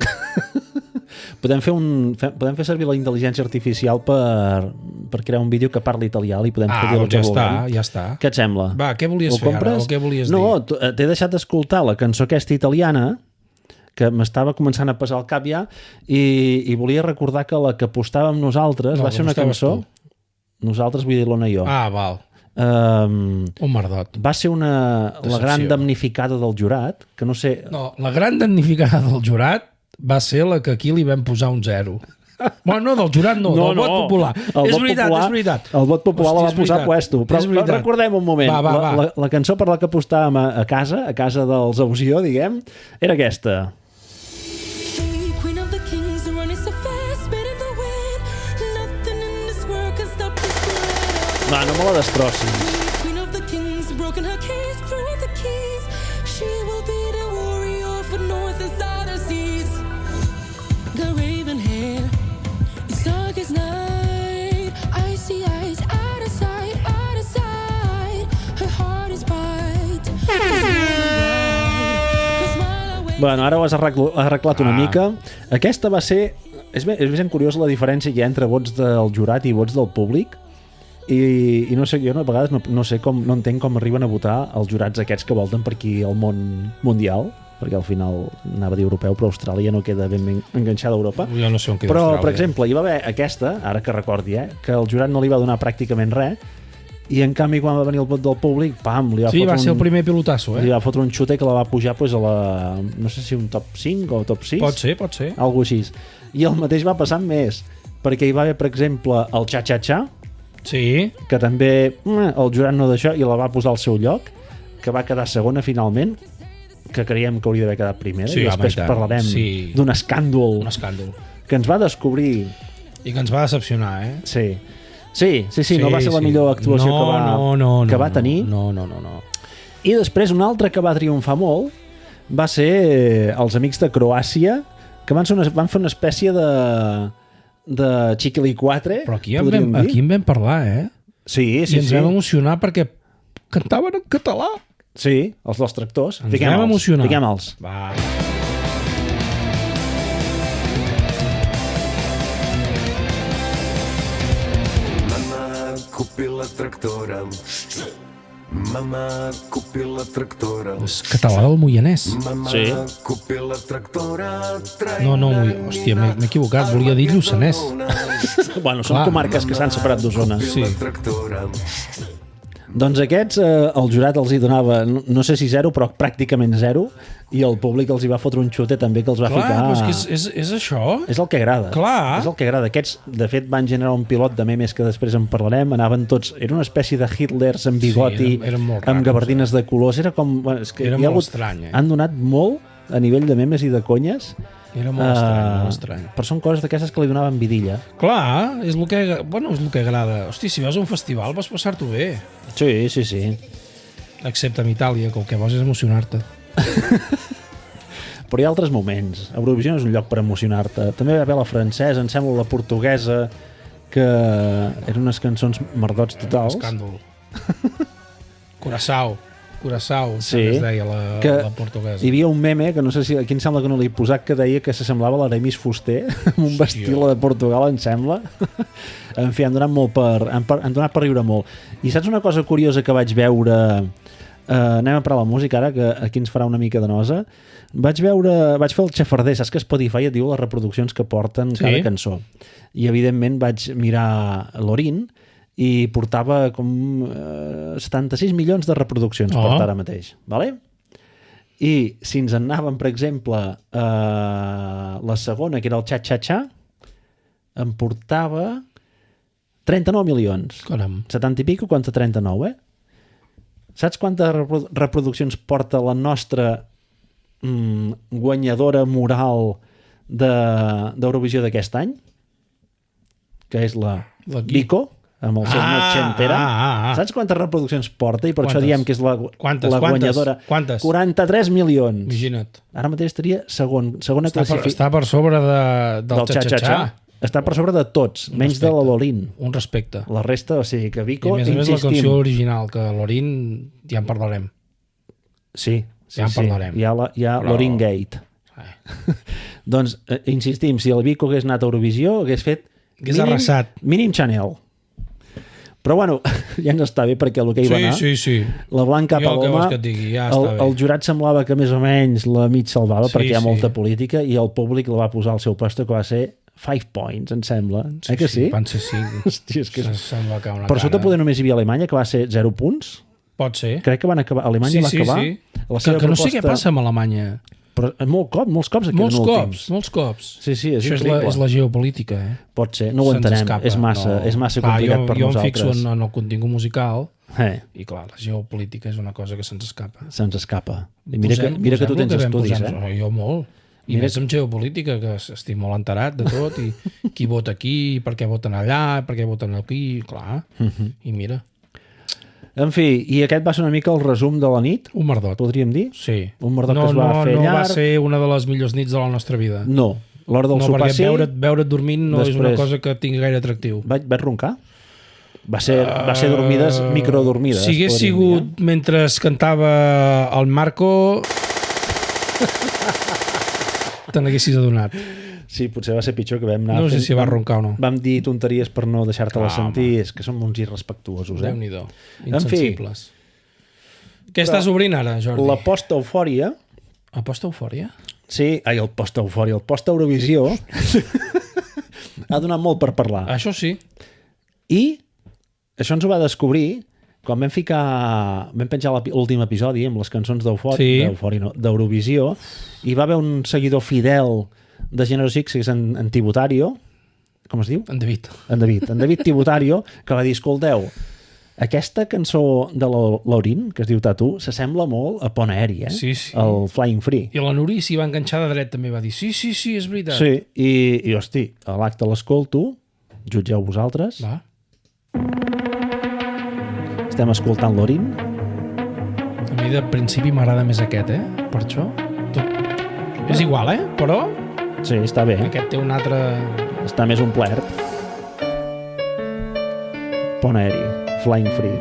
S1: Podem fer servir la intel·ligència artificial per crear un vídeo que parli italià i podem fer-li el que vulguem.
S2: Ja està.
S1: Què et sembla?
S2: Va, què volies fer ara? O què volies dir?
S1: No, t'he deixat d'escoltar la cançó aquesta italiana que m'estava començant a passar al cap ja i volia recordar que la que postàvem nosaltres va ser una cançó... Nosaltres, vull dir l'Ona i jo.
S2: Val. Un merdot.
S1: Va ser la gran damnificada del jurat, que no sé...
S2: No, la gran damnificada del jurat va ser la que aquí li vam posar un 0. Bueno, no, del jurat no, del vot popular. És veritat.
S1: El vot popular la va posar a puesto. Però recordem un moment.
S2: Va.
S1: La cançó per la que apostàvem a casa dels Ausió, diguem, era aquesta. Va, no me la destrossis. Bueno, ara ho has arreglat una mica. Aquesta va ser... És ben curiós la diferència que hi ha entre vots del jurat i vots del públic. I no sé, jo a vegades no entenc com arriben a votar els jurats aquests que volten per aquí al món mundial, perquè al final anava a dir europeu, però Austràlia no queda ben enganxada a Europa.
S2: Jo no sé on queda
S1: però,
S2: Austràlia.
S1: per exemple, hi va haver aquesta, ara que recordi, que el jurat no li va donar pràcticament res, i en canvi quan va venir el vot del públic, pam, li va fotre
S2: va ser el primer pilotasso,
S1: li va fotre un xute que la va pujar a la... no sé si un top 5 o top 6.
S2: Pot ser.
S1: Algo així. I el mateix va passar més, perquè hi va haver, per exemple, el Cha-Cha-Cha,
S2: sí,
S1: que també el jurat no d'això i la va posar al seu lloc, que va quedar segona finalment, que creiem que hauria d'haver quedat primera, i després parlarem d'un escàndol que ens va descobrir
S2: i que ens va decepcionar,
S1: Sí, no va ser la millor actuació que va tenir.
S2: No.
S1: I després un altre que va triomfar molt va ser els amics de Croàcia, que van fer una espècie de Chiquilicuatre.
S2: Però aquí en vam parlar,
S1: Sí.
S2: I ens vam emocionar perquè cantaven en català.
S1: Sí, els dels tractors.
S2: Ens vam emocionar.
S1: Fiquem-los.
S2: Va.
S7: Mama, cupi la tractora. Mama, cupi la tractora.
S2: És català del Moianès.
S7: Mama, cupi la tractora.
S2: No, hòstia, m'he equivocat, volia dir Lluçanès.
S1: Bueno, són comarques que s'han separat d'Osona.
S2: Sí.
S1: Doncs aquests, el jurat els hi donava, no sé si 0, però pràcticament 0, i el públic els hi va fotre un xute també que els va ficar...
S2: Clar, però és això.
S1: És el que agrada.
S2: Clar.
S1: És el que agrada. Aquests, de fet, van generar un pilot de memes que després en parlarem, anaven tots... Era una espècie de Hitlers amb bigoti, amb gabardines de colors, era com... És que
S2: era molt estrany,
S1: Han donat molt a nivell de memes i de conyes.
S2: Era molt estrany.
S1: Però són coses d'aquestes que li donaven vidilla.
S2: Clar, és el que agrada. Hosti, si vas a un festival vas passar-t'ho bé.
S1: Sí.
S2: Excepte en Itàlia, que el que vols és emocionar-te.
S1: Però hi ha altres moments. Eurovisió no és un lloc per emocionar-te. També va haver la francesa, em sembla la portuguesa, que eren unes cançons merdots totals.
S2: Escàndol. Curaçao,
S1: sí,
S2: es deia la portuguesa.
S1: Hi havia un meme, que no sé si aquí em sembla que no l'he posat, que deia que s'assemblava a l'Aramis Fuster, amb un vestit de Portugal, em sembla. En fi, han donat per riure molt. I saps una cosa curiosa que vaig veure... anem a parar la música ara, que aquí ens farà una mica de nosa. Vaig fer el xafarder, saps que Spotify et diu les reproduccions que porten cada cançó. I evidentment vaig mirar l'Orin i portava com 76 milions de reproduccions porta ara mateix, vale? I si ens en anàvem, per exemple, la segona, que era el Cha-Cha-Cha, em portava 39 milions.
S2: Caram.
S1: 70 i pico contra 39, Saps quantes reproduccions porta la nostra guanyadora moral d'Eurovisió d'aquest any? Que és la Vico, amb el seu Nochentera. Saps quantes reproduccions porta? I per això diem que és la guanyadora.
S2: Quantes?
S1: 43 milions.
S2: Imagina't.
S1: Ara mateix estaria segona classificació.
S2: Està per sobre del Cha-Cha-Cha.
S1: Està per sobre de tots, menys de la Lorin.
S2: Un respecte.
S1: La resta, o sigui que Vico,
S2: I a més la cançó original, que Lorin ja en parlarem.
S1: Sí,
S2: ja en parlarem.
S1: Hi ha Lorin Gate. Doncs, insistim, si el Vico hagués anat a Eurovisió, hagués fet mínim Chanel. Però bueno, ja no està bé perquè el que hi va anar, la Blanca Paloma, el jurat semblava que més o menys la mig salvava perquè hi ha molta política i el públic la va posar al seu posto, que va ser 5 points, em sembla. Que sí?
S2: Van ser 5.
S1: Hòstia, és que per sota poder només hi havia Alemanya, que va ser 0 punts.
S2: Pot ser.
S1: Crec que van acabar. Alemanya va acabar.
S2: Que no sé què passa amb Alemanya.
S1: Però molts cops
S2: Molts cops.
S1: Sí, és
S2: això és la geopolítica,
S1: Pot ser, no ho entenem. És massa complicat per nosaltres.
S2: Jo em fixo en el contingut musical i clar, la geopolítica és una cosa que se'ns escapa.
S1: I mira que tu tens estudis,
S2: Jo molt. I més amb geopolítica, que estic molt enterat de tot, i qui vota aquí, per què voten allà, per què voten aquí, clar. I mira.
S1: En fi, i aquest va ser una mica el resum de la nit?
S2: Un merdot.
S1: Podríem dir?
S2: Sí.
S1: Un merdot que es va fer llarg.
S2: No va ser una de les millors nits de la nostra vida.
S1: No. L'hora del sopar sí.
S2: Veure't dormint no és una cosa que tingui gaire atractiu.
S1: Vaig roncar? Va ser dormides, microdormides.
S2: Si hagués sigut mentre cantava el Marco... te n'haguessis adonat.
S1: Sí, potser va ser pitjor, que vam anar...
S2: No sé si va roncar o no.
S1: Vam dir tonteries per no deixar-te-la sentir. És que som uns irrespectuosos,
S2: Déu-n'hi-do. Insensibles. Què estàs obrint ara, Jordi?
S1: La post-eufòria.
S2: La post-eufòria?
S1: Sí, el post-eufòria. El post-Eurovisió ha donat molt per parlar.
S2: Això sí.
S1: I això ens ho va descobrir quan vam penjar l'últim episodi amb les cançons d'Eurovisió, i va haver un seguidor fidel de Género Six, que és en Tibutario, com es diu?
S2: En David
S1: Tibutario, que va dir, escolteu, aquesta cançó de Lorin, que es diu Tatu, s'assembla molt a Pont Aeri,
S2: Sí.
S1: El Flying Free.
S2: I la Nuri s'hi va enganxar de dret, també va dir, sí, és veritat.
S1: Sí, i hosti, a l'acte l'escolto, jutgeu vosaltres.
S2: Va.
S1: Estem escoltant Lorin.
S2: A mi de principi m'agrada més aquest, per això. És igual, però...
S1: Sí, està bé.
S2: Aquest té un altre...
S1: Està més omplert. Pont Aeri, Flying Free.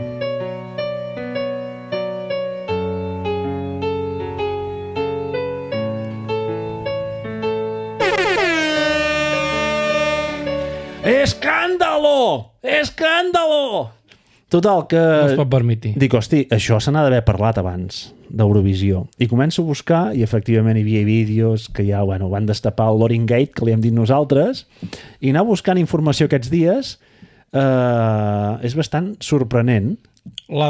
S1: Escàndalo! Total, que...
S2: No es pot permetre.
S1: Dic, hosti, això se n'ha d'haver parlat abans d'Eurovisió. I començo a buscar, i efectivament hi havia vídeos que ja van destapar el Lorin Gate, que li hem dit nosaltres, i anar buscant informació aquests dies és bastant sorprenent.
S2: La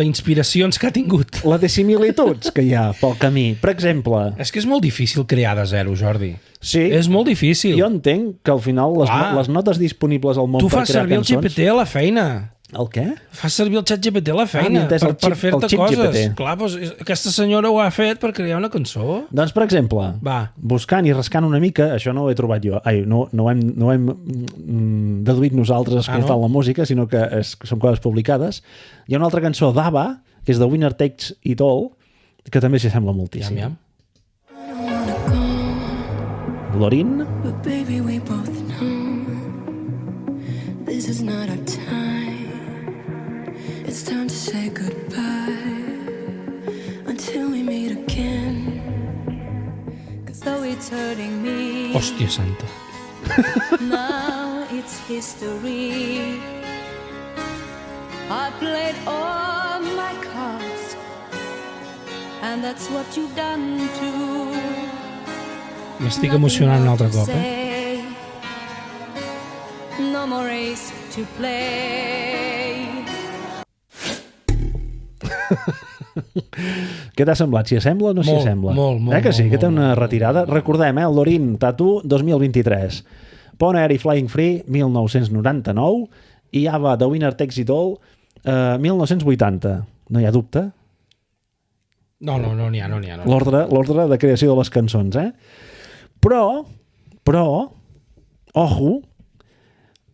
S2: d'inspiracions que ha tingut.
S1: La de similituds que hi ha pel camí. Per exemple...
S2: És que és molt difícil crear de zero, Jordi.
S1: Sí.
S2: És molt difícil.
S1: Jo entenc que al final les notes disponibles al món per crear cançons...
S2: Tu fas servir el GPT a la feina.
S1: El què?
S2: Fas servir el xat GPT a la feina per fer-te coses. GPT. Clar, doncs, aquesta senyora ho ha fet per crear una cançó.
S1: Doncs, per exemple, buscant i rascant una mica, això no ho he trobat jo, no ho hem deduït nosaltres escoltant la música, sinó que són coses publicades. Hi ha una altra cançó d'ABBA, que és de Winner Takes It All, que també s'hi sembla moltíssim.
S2: Yam.
S1: Lorin.
S3: But baby, we both know this is not our time. It's time to say goodbye until we meet again. 'Cause though it's hurting me,
S2: hòstia santa.
S3: Now it's history. I played all my cards, and that's what you've done too.
S2: M'estic emocionant un altre cop,
S3: No more race to play.
S1: Què t'ha semblat? S'hi assembla o no s'hi assembla?
S2: Molt,
S1: que sí,
S2: molt,
S1: que té una retirada. Recordem, el Lorin Tattoo 2023. Pon Air i Flying Free 1999 i ABBA The Winner Takes It All 1980. No hi ha dubte?
S2: No n'hi ha.
S1: L'ordre de creació de les cançons, eh? Però, ojo,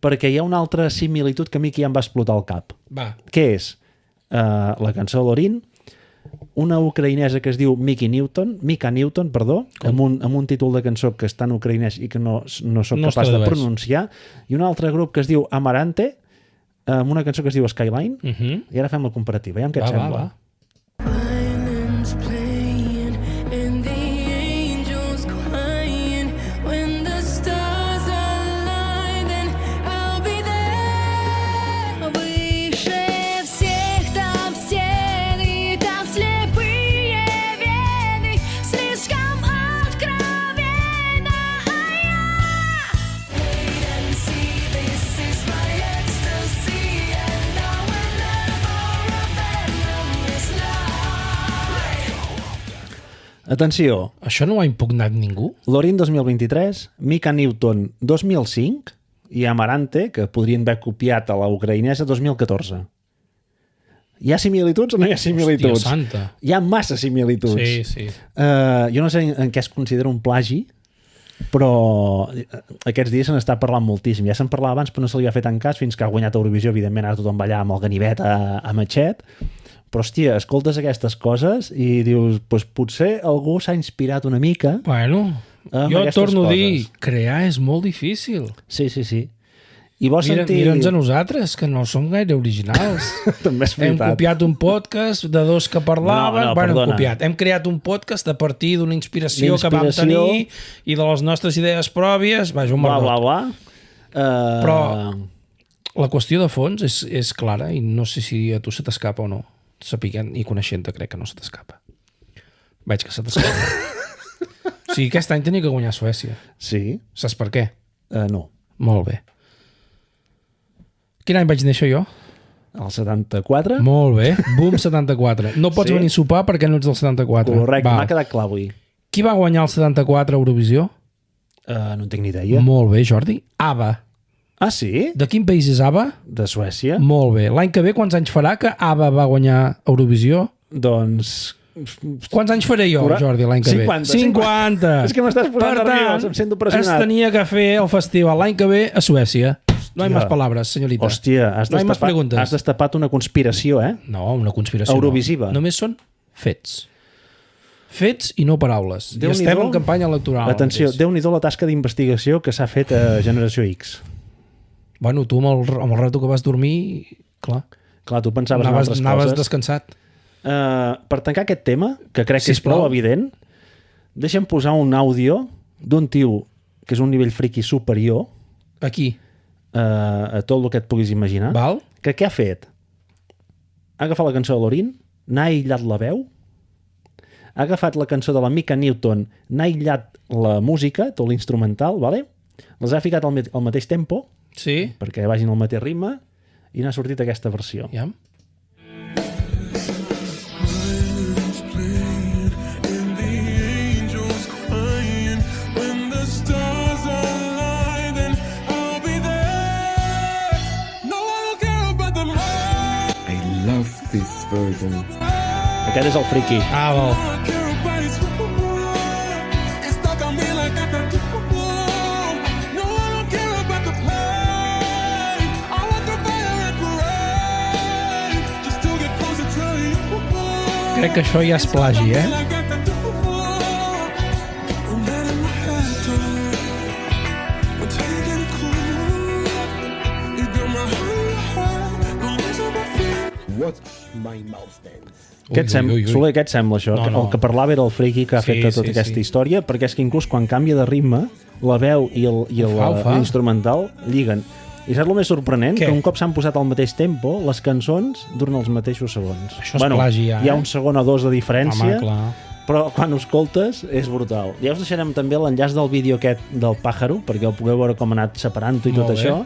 S1: perquè hi ha una altra similitud que a mi que ja em va explotar al cap.
S2: Va.
S1: Què és? La cançó de Lorin, una ucraïnesa que es diu Mika Newton, amb un títol de cançó que està en ucraïnès i que no soc capaç de pronunciar, i un altre grup que es diu Amarante, amb una cançó que es diu Skyline, i ara fem la comparativa. Ja què et sembla?
S2: Va.
S3: Violins playing and the angels crying. When the stars align, then I'll be there. Выше всех там стены, там слепые вены, слишком откровенно, wait and see, this is my ecstasy, and I will never abandon this life.
S1: Atenció,
S2: Això no ho ha impugnat ningú?
S1: Lorin 2023, Mika Newton 2005 i Amarante, que podrien haver copiat a la ucraïnesa 2014. Hi ha similituds o no hi ha similituds?
S2: Hòstia santa.
S1: Hi ha massa similituds.
S2: Sí.
S1: Jo no sé en què es considera un plagi, però aquests dies se n'està parlant moltíssim. Ja se'n parlava abans, però no se li va fer tant cas fins que ha guanyat Eurovisió. Evidentment, ara tothom va allà amb el ganivet a matxet. Però, hòstia, escoltes aquestes coses i dius, doncs potser algú s'ha inspirat una mica.
S2: Bueno,
S1: amb
S2: jo
S1: aquestes
S2: torno a
S1: coses.
S2: dir, crear és molt difícil.
S1: Sí. I vols sentir...
S2: Mira'ns a nosaltres, que no som gaire originals.
S1: També és
S2: Hem
S1: veritat.
S2: copiat un podcast de dos que parlaven.
S1: No,
S2: bueno,
S1: perdona.
S2: hem creat un podcast a partir d'una inspiració que vam tenir i de les nostres idees pròpies. Vaja, un merdot. Però la qüestió de fons és clara i no sé si a tu se t'escapa o no. Sapiguent i coneixent-te crec que no se t'escapa. Veig que se t'escapa. O sigui, aquest any tenia que guanyar Suècia.
S1: Sí?
S2: Saps per què?
S1: No.
S2: Molt bé. Quin any vaig néixer jo?
S1: El 74?
S2: Molt bé. Boom, 74. No pots
S1: Sí?
S2: venir a sopar perquè no ets del 74.
S1: Correcte,
S2: Val.
S1: m'ha quedat clar avui.
S2: Qui va guanyar el 74 a Eurovisió?
S1: No en tinc ni idea.
S2: Molt bé, Jordi. ABBA.
S1: Ah, sí?
S2: De quin país és ABBA?
S1: De Suècia?
S2: Molt bé. L'any que ve, quants anys farà que ABBA va guanyar Eurovisió?
S1: Doncs...
S2: Quants anys faré jo, Jordi, l'any que ve? 50.
S1: És que m'estàs posant
S2: Per
S1: nerviós, em sento pressionat.
S2: es tenia que fer el festival l'any que ve a Suècia. No hay más palabras, señorita.
S1: Hòstia,
S2: no hay más preguntes.
S1: has destapat una conspiració, eh?
S2: No, una conspiració
S1: Eurovisiva.
S2: no. Només són fets. Fets i no paraules. I
S1: Déu-n'hi-do.
S2: estem en campanya electoral.
S1: Atenció, Déu-n'hi-do la tasca d'investigació que s'ha fet a Generació X.
S2: Bueno, tu amb el rato que vas dormir, clar,
S1: Clar, tu pensaves en altres
S2: anaves
S1: coses.
S2: descansat.
S1: Per tancar aquest tema, que crec que és
S2: Sisplau.
S1: prou evident, deixa'm posar un àudio d'un tio que és un nivell friqui superior
S2: Aquí,
S1: a tot el que et puguis imaginar.
S2: val?
S1: Que què ha fet? Ha agafat la cançó de Lorin, n'ha aïllat la veu, ha agafat la cançó de la Mika Newton, n'ha aïllat la música, tot l'instrumental, vale? Les ha ficat al mateix tempo,
S2: Sí?
S1: perquè vagin al mateix ritme, i n'ha sortit aquesta versió.
S2: Ja?
S7: I love this version.
S1: Aquest és el friqui.
S2: Ah, val. Crec que això ja és plagi, eh?
S7: Watch my mouth dance.
S1: Què et sembla, Soler, què et sembla això?
S2: No, no.
S1: El que parlava era el friqui que ha
S2: Sí,
S1: fet tota
S2: sí,
S1: aquesta
S2: sí.
S1: història, perquè és que inclús quan canvia de ritme, la veu i
S2: Ho fa.
S1: l'instrumental lliguen. I saps el més sorprenent?
S2: Què?
S1: Que un cop s'han posat al mateix tempo, les cançons duren els mateixos segons.
S2: Això és plagi, ja,
S1: Hi ha
S2: eh?
S1: un segon o dos de diferència,
S2: Home, clar.
S1: però quan ho escoltes és brutal. Ja us deixarem també l'enllaç del vídeo aquest del pàjaro, perquè ho pugueu veure com ha anat separant-ho i tot
S2: Molt bé.
S1: això.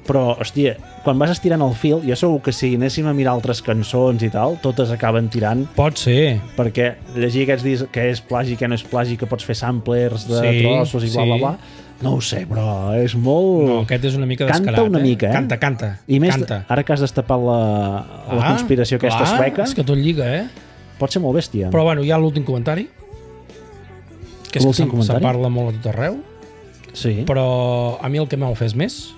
S1: Però, hòstia, quan vas estirant el fil, jo segur que si anéssim a mirar altres cançons i tal, totes acaben tirant,
S2: Pot ser.
S1: perquè llegir aquests dies que és plagi, que no és plagi, que pots fer samplers de trossos i bla, bla, bla, no ho sé, però és molt...
S2: No, aquest és una mica descarat.
S1: Canta una mica,
S2: Canta.
S1: I més,
S2: canta.
S1: ara que has destapat la conspiració aquesta sueca,
S2: És que tot lliga,
S1: pot ser molt bèstia.
S2: Però bueno, hi ha l'últim comentari, que és que
S1: L'últim comentari?
S2: se'n parla molt a tot arreu,
S1: Sí.
S2: però a mi el que m'ha ofès més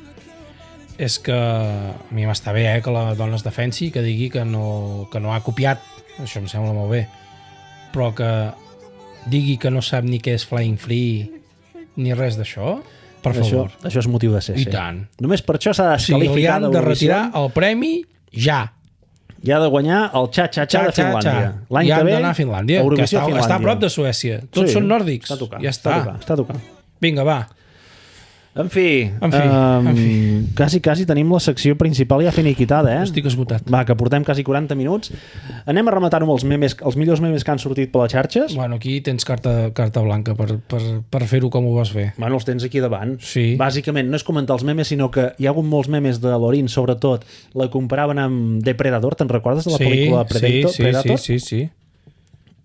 S2: és que a mi m'està bé que la dona es defensi, que digui que no ha copiat, això em sembla molt bé, però que digui que no sap ni què és Flying Free ni res d'això, per favor.
S1: Això és motiu de ser.
S2: I tant.
S1: Només per això s'ha
S2: O sigui, li
S1: desqualificat
S2: han de retirar el premi ja.
S1: I ha de guanyar el xa-xa-xa de Finlàndia. L'any
S2: I
S1: que
S2: han
S1: ve,
S2: d'anar a Finlàndia, que
S1: Eurovisió a Finlàndia.
S2: està a prop de Suècia. Tots són nòrdics.
S1: Està tocant,
S2: ja està.
S1: Està tocant.
S2: Vinga, va.
S1: En fi,
S2: En fi.
S1: quasi tenim la secció principal ja finiquitada,
S2: Estic esgotat.
S1: Va, que portem quasi 40 minuts. Anem a rematar-ho amb els millors memes que han sortit per les xarxes.
S2: Bueno, aquí tens carta blanca per fer-ho com ho vas fer.
S1: Bueno, els tens aquí davant.
S2: Sí.
S1: Bàsicament, no és comentar els memes, sinó que hi ha hagut molts memes de Lorin, sobretot, la comparaven amb Depredador, te'n recordes de la pel·lícula Predator?
S2: Sí.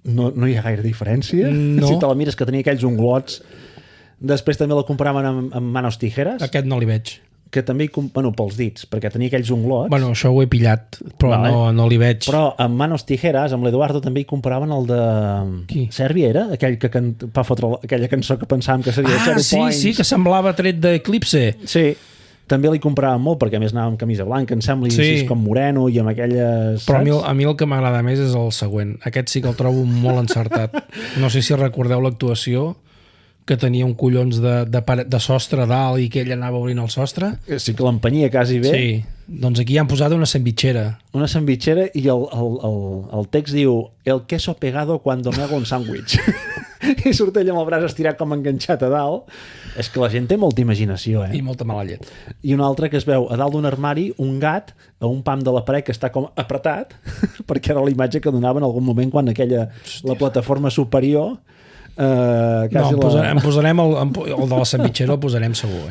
S1: No hi ha gaire diferència.
S2: No.
S1: Si te la mires, que tenia aquells unglots. Després també la comparaven amb Manos Tijeras,
S2: Aquest no li veig.
S1: que també, bueno, pels dits, perquè tenia aquells unglots.
S2: Bueno, això ho he pillat, però
S1: Vale.
S2: no li veig.
S1: Però amb Manos Tijeras, amb l'Eduardo, també hi comparaven el de...
S2: Qui?
S1: Sèrbia era? Aquell que va fotre aquella cançó que pensàvem que seria Zero Points.
S2: Sí, que semblava tret d'Eclipse.
S1: Sí, també li comparaven molt, perquè a més anava amb camisa blanca, em sembla, i així com moreno, i amb aquelles...
S2: Però
S1: saps?
S2: a mi el que m'agrada més és el següent. Aquest sí que el trobo molt encertat. No sé si recordeu l'actuació, que tenia un collons de sostre dalt i que ell anava obrint el sostre.
S1: Sí que l'empenyia quasi bé.
S2: Sí, doncs aquí han posat una sandvitxera.
S1: Una sandvitxera i el text diu el queso pegado cuando me hago un sándwich. I surt ell amb el braç estirat com enganxat a dalt. És que la gent té molta imaginació,
S2: I molta mala llet.
S1: I un altre que es veu a dalt d'un armari un gat a un pam de la paret que està com apretat, perquè era la imatge que donava en algun moment quan la plataforma superior
S2: em posarem el de la sandvitxera, el posarem segur,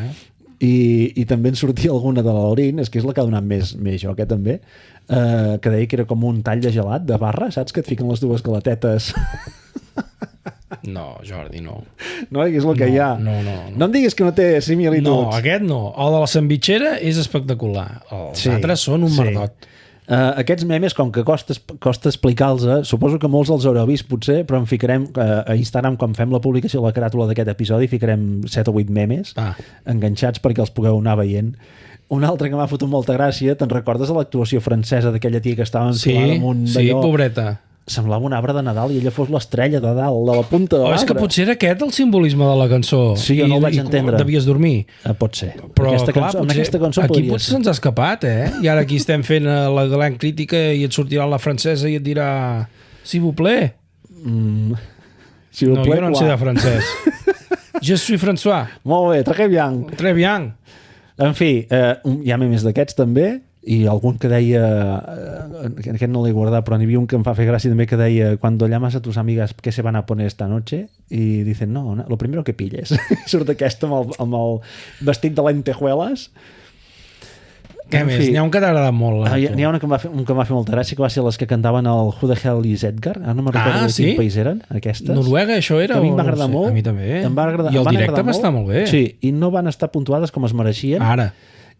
S1: I també en sortia alguna de la Lorin, és que és la que ha donat més joc, també, que deia que era com un tall de gelat de barra, saps? Que et fiquen les dues galatetes.
S2: No, Jordi, no.
S1: No, és el que hi ha.
S2: No
S1: em diguis que no té similituds.
S2: No, aquest no. El de la sandvitxera és espectacular. Els altres són un merdot.
S1: Aquests memes, com que costa explicar-los, suposo que molts els haureu vist potser, però en ficarem a Instagram, quan fem la publicació de la caràtula d'aquest episodi, ficarem 7 o 8 memes enganxats perquè els pugueu anar veient. Un altre que m'ha fotut molta gràcia, te'n recordes de l'actuació francesa d'aquella tia que estava enfilada amb un
S2: Sí, pobreta.
S1: Semblava un arbre de Nadal i ella fos l'estrella de dalt, de la punta de l'arbre.
S2: És que potser era aquest el simbolisme de la cançó.
S1: Sí, jo no el vaig entendre.
S2: Devies dormir.
S1: Pot ser.
S2: Però
S1: Aquesta cançó
S2: aquí
S1: podria
S2: potser
S1: ser.
S2: se'ns ha escapat, I ara aquí estem fent la gran crítica i et sortirà la francesa i et dirà s'il vous plaît.
S1: Si
S2: No, jo no en sé de francès. Je suis François.
S1: Molt bé, très bien.
S2: Très bien.
S1: En fi, hi ha memes d'aquests també, i algun que deia, aquest no l'he guardat, però n'hi havia un que em fa fer gràcia també, que deia, cuando llamas a tus amigas ¿qué se van a poner esta noche? Y dicen, no, lo primero que pilles. Surt aquesta amb el vestit de lentejuelas.
S2: Què més? N'hi ha un que t'ha agradat molt.
S1: N'hi ha un que em va fer molta gràcia, que va ser les que cantaven el Who the Hell is Edgar? Ara no me'n recordo de quin país eren, aquestes.
S2: Noruega, això era?
S1: Que a mi em va agradar molt.
S2: A mi també.
S1: I
S2: el directe va estar molt bé.
S1: Sí, i no van estar puntuades com es mereixien.
S2: Ara.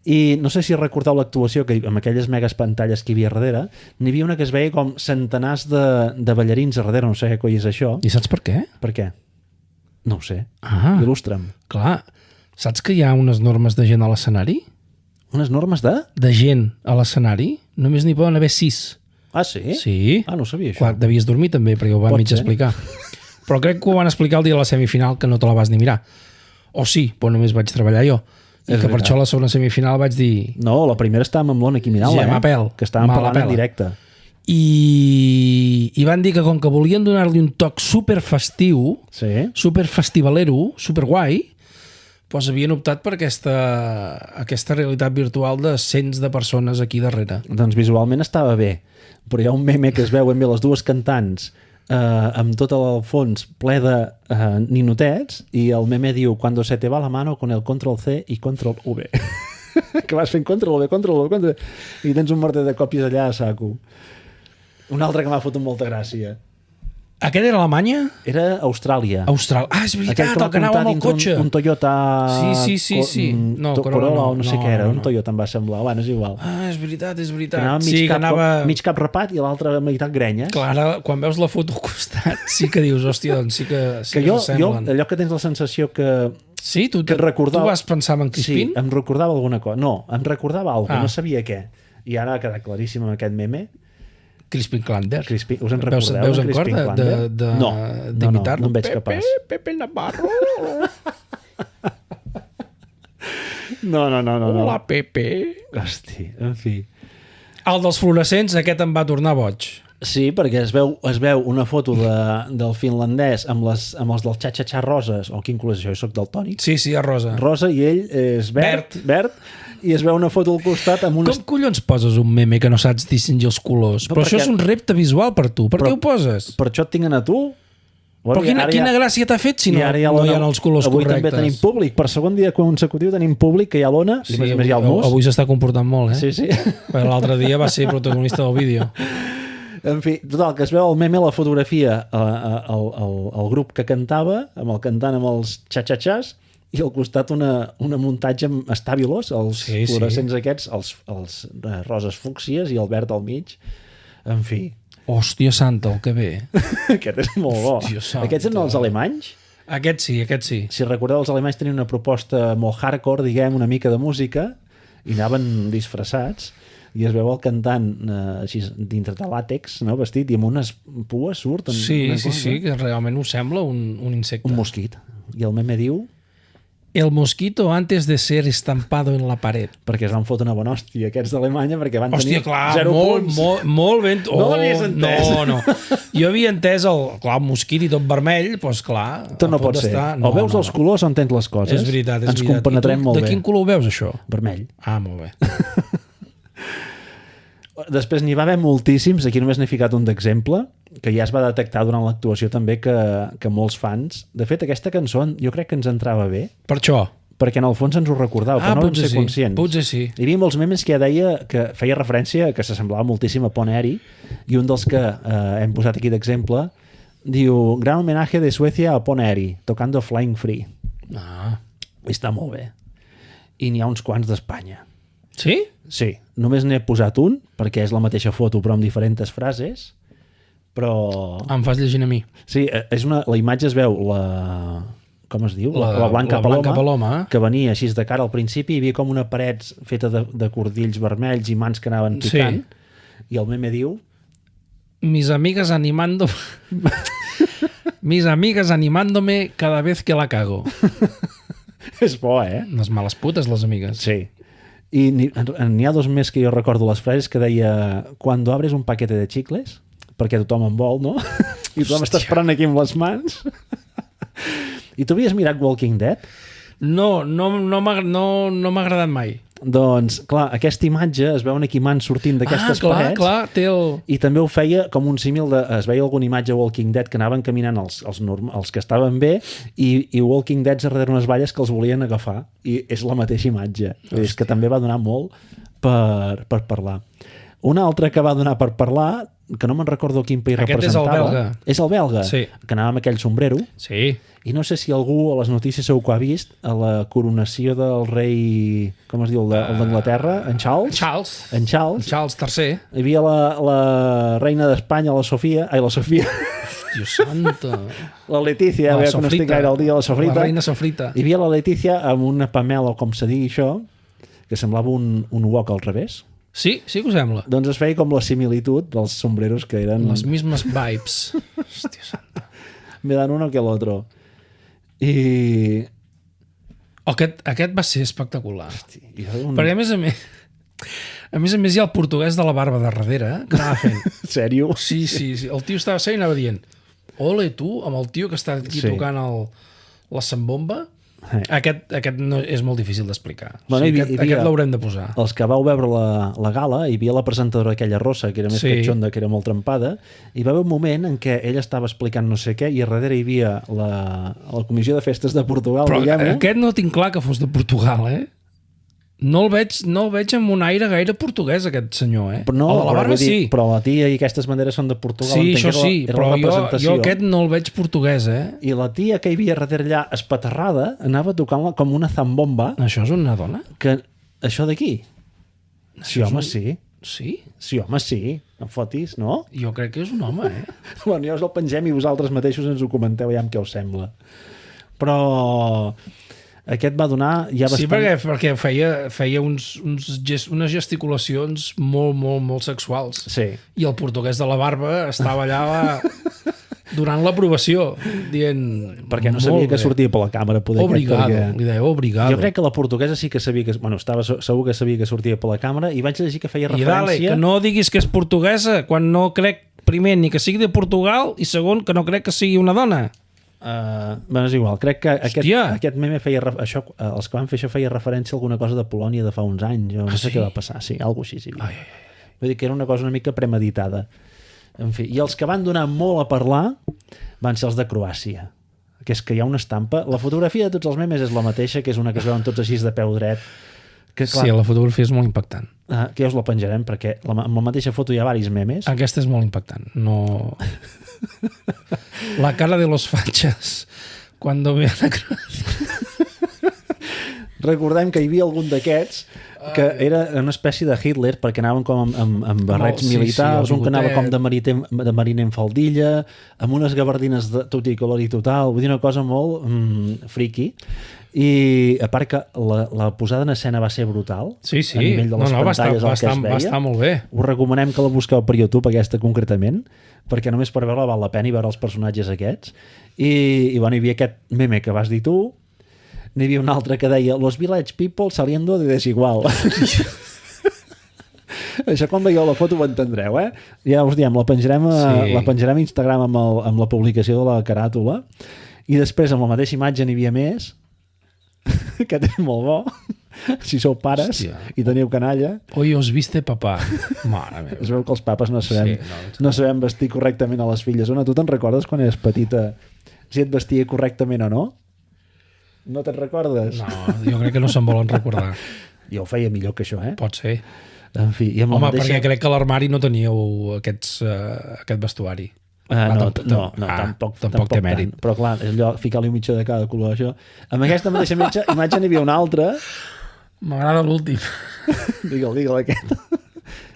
S1: I no sé si recordeu l'actuació, que amb aquelles megas pantalles que hi havia darrere, n'hi havia una que es veia com centenars de ballarins a darrere, no sé què coi és això.
S2: I saps per què?
S1: Per què? No ho sé. Il·lustra'm.
S2: Clar, saps que hi ha unes normes de gent a l'escenari?
S1: Unes normes de?
S2: De gent a l'escenari? Només n'hi poden haver 6.
S1: Ah, sí?
S2: Sí.
S1: No sabia això.
S2: Clar, devies dormir també, perquè ho van mig explicar. Però crec que ho van explicar el dia de la semifinal, que no te la vas ni mirar. O sí, però només vaig treballar jo. I que per això a la segona semifinal vaig dir...
S1: No, la primera estàvem amb l'Ona Quiminala, que estàvem parlant en directe.
S2: I van dir que com que volien donar-li un toc super festiu, super festivalero, super guai, doncs havien optat per aquesta realitat virtual de cents de persones aquí darrere.
S1: Doncs visualment estava bé, però hi ha un meme que es veuen bé les dues cantants amb tot el fons ple de ninotets, i el meme diu cuando se te va la mano con el control C y control V. que vas fent contra, i tens un merder de còpies allà a saco. Un altre que m'ha fotut molta gràcia.
S2: Aquest era Alemanya?
S1: Era Austràlia.
S2: És veritat, el que anava amb el cotxe.
S1: Un Toyota...
S2: Sí. No,
S1: Corolla o no sé què era, un Toyota em va semblar. Bueno, és igual.
S2: És veritat.
S1: Que anava mig cap rapat i l'altre meitat grenya.
S2: Clar, ara, quan veus la foto al costat, sí que dius, hòstia, doncs sí que s'assemblen.
S1: Allò que tens la sensació que...
S2: Sí, tu vas pensar en Crispin?
S1: Sí, em recordava alguna cosa. No, em recordava alguna cosa, no sabia què. I ara ha quedat claríssim amb aquest meme.
S2: Crispin Klander.
S1: Us en recordeu?
S2: Veus en cor d'imitar-lo?
S1: No em veig capaç.
S2: Pepe Navarro.
S1: No.
S2: Hola, Pepe.
S1: Hosti, en fi.
S2: El dels fluorescents, aquest em va tornar boig.
S1: Sí, perquè es veu una foto del finlandès amb els del xa-xa-xa roses. Quin color és això? Jo soc daltònic.
S2: Sí, és rosa.
S1: Rosa i ell és verd. I es veu una foto al costat amb un...
S2: Com collons poses un meme que no saps distingir els colors? Però això és un repte visual per tu. Per què ho poses?
S1: Per això et tinc a tu.
S2: Però quina gràcia t'ha fet si no hi ha els colors
S1: avui
S2: correctes?
S1: Avui també tenim públic. Per segon dia consecutiu tenim públic, que hi ha l'Ona, i a més hi ha el Mus.
S2: Avui s'està comportant molt,
S1: Sí.
S2: Perquè l'altre dia va ser protagonista del vídeo.
S1: En fi, total, que es veu al meme la fotografia el grup que cantava, amb el cantant amb els xa-xa-xas, i al costat una muntatge amb estàbilos, els fluorescents aquests, els roses fúcsies i el verd al mig. En fi.
S2: Hòstia santa, el que ve.
S1: Aquest és molt bo. Aquests eren els alemanys?
S2: Aquest sí.
S1: Si recordeu, els alemanys tenien una proposta molt hardcore, diguem, una mica de música, i anaven disfressats, i es veu el cantant així dintre de làtex, no, vestit, i amb unes pues surt.
S2: Sí, que realment ho sembla un insecte.
S1: Un mosquit. I el meme diu...
S2: El mosquito antes de ser estampado en la pared.
S1: Perquè es van fotre una bona hòstia aquests d'Alemanya, perquè van tenir
S2: 0 punts. Molt ben...
S1: No l'havies entès.
S2: No. Jo havia entès el mosquit i tot vermell, doncs clar...
S1: Tot no pot ser. O veus els colors o entens les coses.
S2: És veritat.
S1: Ens compenetrem molt bé.
S2: De quin color ho veus, això?
S1: Vermell.
S2: Molt bé.
S1: Després n'hi va haver moltíssims, aquí només n'he ficat un d'exemple, que ja es va detectar durant l'actuació també que molts fans... De fet, aquesta cançó jo crec que ens entrava bé.
S2: Per això?
S1: Perquè en el fons ens ho recordava, però no vam ser conscients.
S2: Potser sí.
S1: Hi havia molts memes que ja deia que feia referència que s'assemblava moltíssim a Pon-Eri, i un dels que hem posat aquí d'exemple diu: gran homenatge de Suècia a Pon-Eri, tocando Flying Free. I està molt bé. I n'hi ha uns quants d'Espanya.
S2: Sí?
S1: Sí, només n'he posat un, perquè és la mateixa foto però amb diferents frases, però...
S2: Em fas llegint a mi.
S1: Sí, la imatge es veu com es diu? La Blanca Paloma, que venia així de cara al principi, hi havia com una paret feta de cordills vermells i mans que anaven picant, i el meme diu...
S2: Mis amigas animándome cada vez que la cago.
S1: És bo,
S2: Les males putes, les amigues.
S1: Sí. I n'hi ha dos més que jo recordo les frases que deia: cuando abres un paquete de chicles, perquè tothom en vol, no? I tothom està esperant aquí amb les mans. I tu havies mirat Walking Dead?
S2: No m'ha agradat mai.
S1: Doncs, clar, aquesta imatge es veuen aquí mans sortint d'aquestes parets.
S2: Clar, té el...
S1: I també ho feia com un símil es veia alguna imatge a Walking Dead que anaven caminant els que estaven bé i Walking Dead darrere unes valles que els volien agafar. I és la mateixa imatge. És que també va donar molt per parlar. Una altra que va donar per parlar, que no me'n recordo quin país representava.
S2: Aquest és el belga.
S1: És el belga,
S2: sí.
S1: Que anava amb aquell sombrero.
S2: Sí.
S1: I no sé si algú a les notícies segur que ha vist a la coronació del rei, com es diu, el d'Anglaterra, en Charles. En Charles
S2: III.
S1: Hi havia la reina d'Espanya, la Sofia.
S2: Hòstia santa.
S1: La Letícia, que no estic gaire al dia, la Sofrita.
S2: La reina Sofrita.
S1: Hi havia la Letícia amb una Pamela, o com se digui això, que semblava un wok al revés.
S2: Sí que ho sembla.
S1: Doncs es feia com la similitud dels sombreros que eren...
S2: Les mismes vibes. Hòstia santa.
S1: Me dan uno que l'altre. I...
S2: Aquest va ser espectacular. Perquè a més hi ha el portuguès de la barba de darrere, que anava fent...
S1: Sèrio?
S2: Sí. El tio estava seient i anava dient: ole tu, amb el tio que està aquí tocant la sambomba. Aquest no, és molt difícil d'explicar.
S1: Bueno,
S2: aquest l'haurem de posar.
S1: Els que vau veure la gala, hi havia la presentadora aquella rossa, que era més catxonda, que era molt trempada, i va haver un moment en què ella estava explicant no sé què, i a darrere hi havia la Comissió de Festes de Portugal,
S2: però
S1: diguem-ho.
S2: Aquest no tinc clar que fos de Portugal, No el veig amb un aire gaire portuguès, aquest senyor,
S1: Però no,
S2: el de la barba sí.
S1: Però la tia i aquestes banderes són de Portugal.
S2: Sí, això sí, però jo aquest no el veig portuguès,
S1: I la tia que hi havia darrere allà espaterrada anava tocant-la com una zambomba.
S2: Això és una dona?
S1: Això d'aquí? Sí, home, sí.
S2: Sí?
S1: Sí, home, sí. Em fotis, no?
S2: Jo crec que és un home,
S1: Bueno, ja us el pengem i vosaltres mateixos ens ho comenteu ja amb què us sembla. Però aquest va donar ja bastant...
S2: Sí, perquè feia unes gesticulacions molt sexuals.
S1: Sí.
S2: I el portuguès de la barba estava allà durant l'aprovació, dient...
S1: Perquè no sabia que sortia per la càmera.
S2: Obrigado, li deia obrigado.
S1: Jo crec que la portuguesa sí que sabia que... Bueno, estava segur que sabia que sortia per la càmera i vaig llegir que feia referència...
S2: I dale, que no diguis que és portuguesa quan no crec, primer, ni que sigui de Portugal i segon, que no crec que sigui una dona.
S1: Bueno, és igual, crec que aquest meme feia això, els que van fer això feia referència a alguna cosa de Polònia de fa uns anys, jo no sé què va passar, sí, alguna cosa així. Vull dir que era una cosa una mica premeditada. En fi, i els que van donar molt a parlar van ser els de Croàcia, que és que hi ha una estampa, la fotografia de tots els memes és la mateixa, que és una que es veuen tots així de peu dret, que, clar,
S2: sí, la fotografia és molt impactant.
S1: Que ja us la penjarem, perquè amb la mateixa foto hi ha diversos memes.
S2: Aquesta és molt impactant, no... La cara de los fachas cuando vean a Croàcia.
S1: Recordem que hi havia algun d'aquests que era una espècie de Hitler, perquè anaven com amb barrets militars, un que anava com de mariner en faldilla, amb unes gabardines de tutti colori total, vull dir una cosa molt friki. I a part que la posada en escena va ser brutal,
S2: sí.
S1: A nivell de les pantalles
S2: va estar molt bé.
S1: Us recomanem que la busqueu per YouTube, aquesta concretament, perquè només per veure-la val la pena i veure els personatges aquests. I bueno, hi havia aquest meme que vas dir tu, n'hi havia un altre que deia los village people saliendo de desigual. Això quan veieu la foto ho entendreu, Ja us diem, la penjarem a Instagram amb la publicació de la caràtula, i després amb la mateixa imatge n'hi havia més. Aquest és molt bo. Si sou pares, hòstia, i teniu canalla.
S2: Hoy os viste papà. Mare meva.
S1: Es veu que els papes no sabem vestir correctament a les filles. Ona, tu te'n recordes quan eres petita si et vestia correctament o no? No te'n recordes?
S2: No, jo crec que no se'n volen recordar.
S1: Jo ho feia millor que això,
S2: Pot ser.
S1: En fi, i amb
S2: perquè crec que a l'armari no teníeu aquest vestuari.
S1: Tampoc té mèrit. Però clar, és allò, ficar-li un mitjà de cada color, això. Amb aquesta mateixa imatge n'hi havia una altra.
S2: M'agrada l'últim.
S1: Digue'l aquest.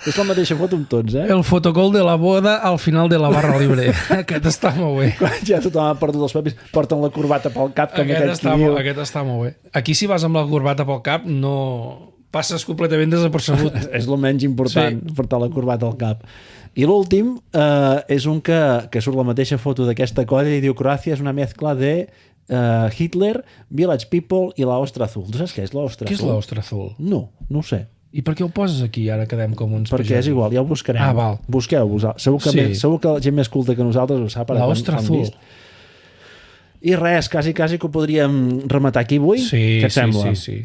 S1: És la mateixa foto amb tots,
S2: El fotocol de la boda al final de la barra libre. Aquest està molt bé.
S1: Quan ja tothom ha perdut els papis, porten la corbata pel cap.
S2: Aquest està molt bé. Aquí, si vas amb la corbata pel cap, no passes completament desapercebut.
S1: És el menys important, portar la corbata al cap. I l'últim és un que surt la mateixa foto d'aquesta colla i diu Croàcia és una mezcla de Hitler, Village People i la Ostra Azul. Tu saps què és la Ostra Azul?
S2: Què és la Ostra Azul?
S1: No ho sé.
S2: I per què ho poses aquí? Ara quedem com uns
S1: Perquè
S2: pejats.
S1: és igual, ja ho buscarem.
S2: Val.
S1: Busqueu-vos. Segur que la gent més culta que nosaltres ho sap.
S2: La Ostra Azul.
S1: I res, quasi que ho podríem rematar aquí avui.
S2: Sí,
S1: què et sembla?
S2: Sí.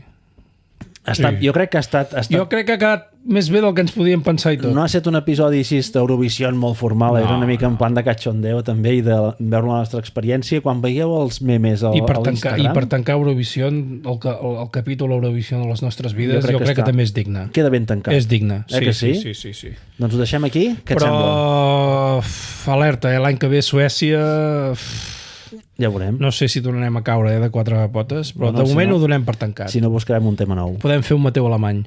S1: Jo crec que ha estat...
S2: Jo crec que ha quedat més bé del que ens podíem pensar i tot.
S1: No ha estat un episodi així d'Eurovisió molt formal, era una mica en plan de cachondeo també i de veure la nostra experiència. Quan veieu els memes a l'Instagram...
S2: I per tancar Eurovisió, el capítol Eurovisió de les nostres vides, jo crec que també és digne.
S1: Queda ben tancat.
S2: És digne,
S1: sí. Doncs ho deixem aquí? Què et sembla?
S2: Però alerta, l'any que ve Suècia...
S1: Ja veurem.
S2: No sé si tornarem a caure de quatre potes, però de moment ho donem per tancat.
S1: Si no, buscarem un tema nou.
S2: Podem fer un Mateu Alemany.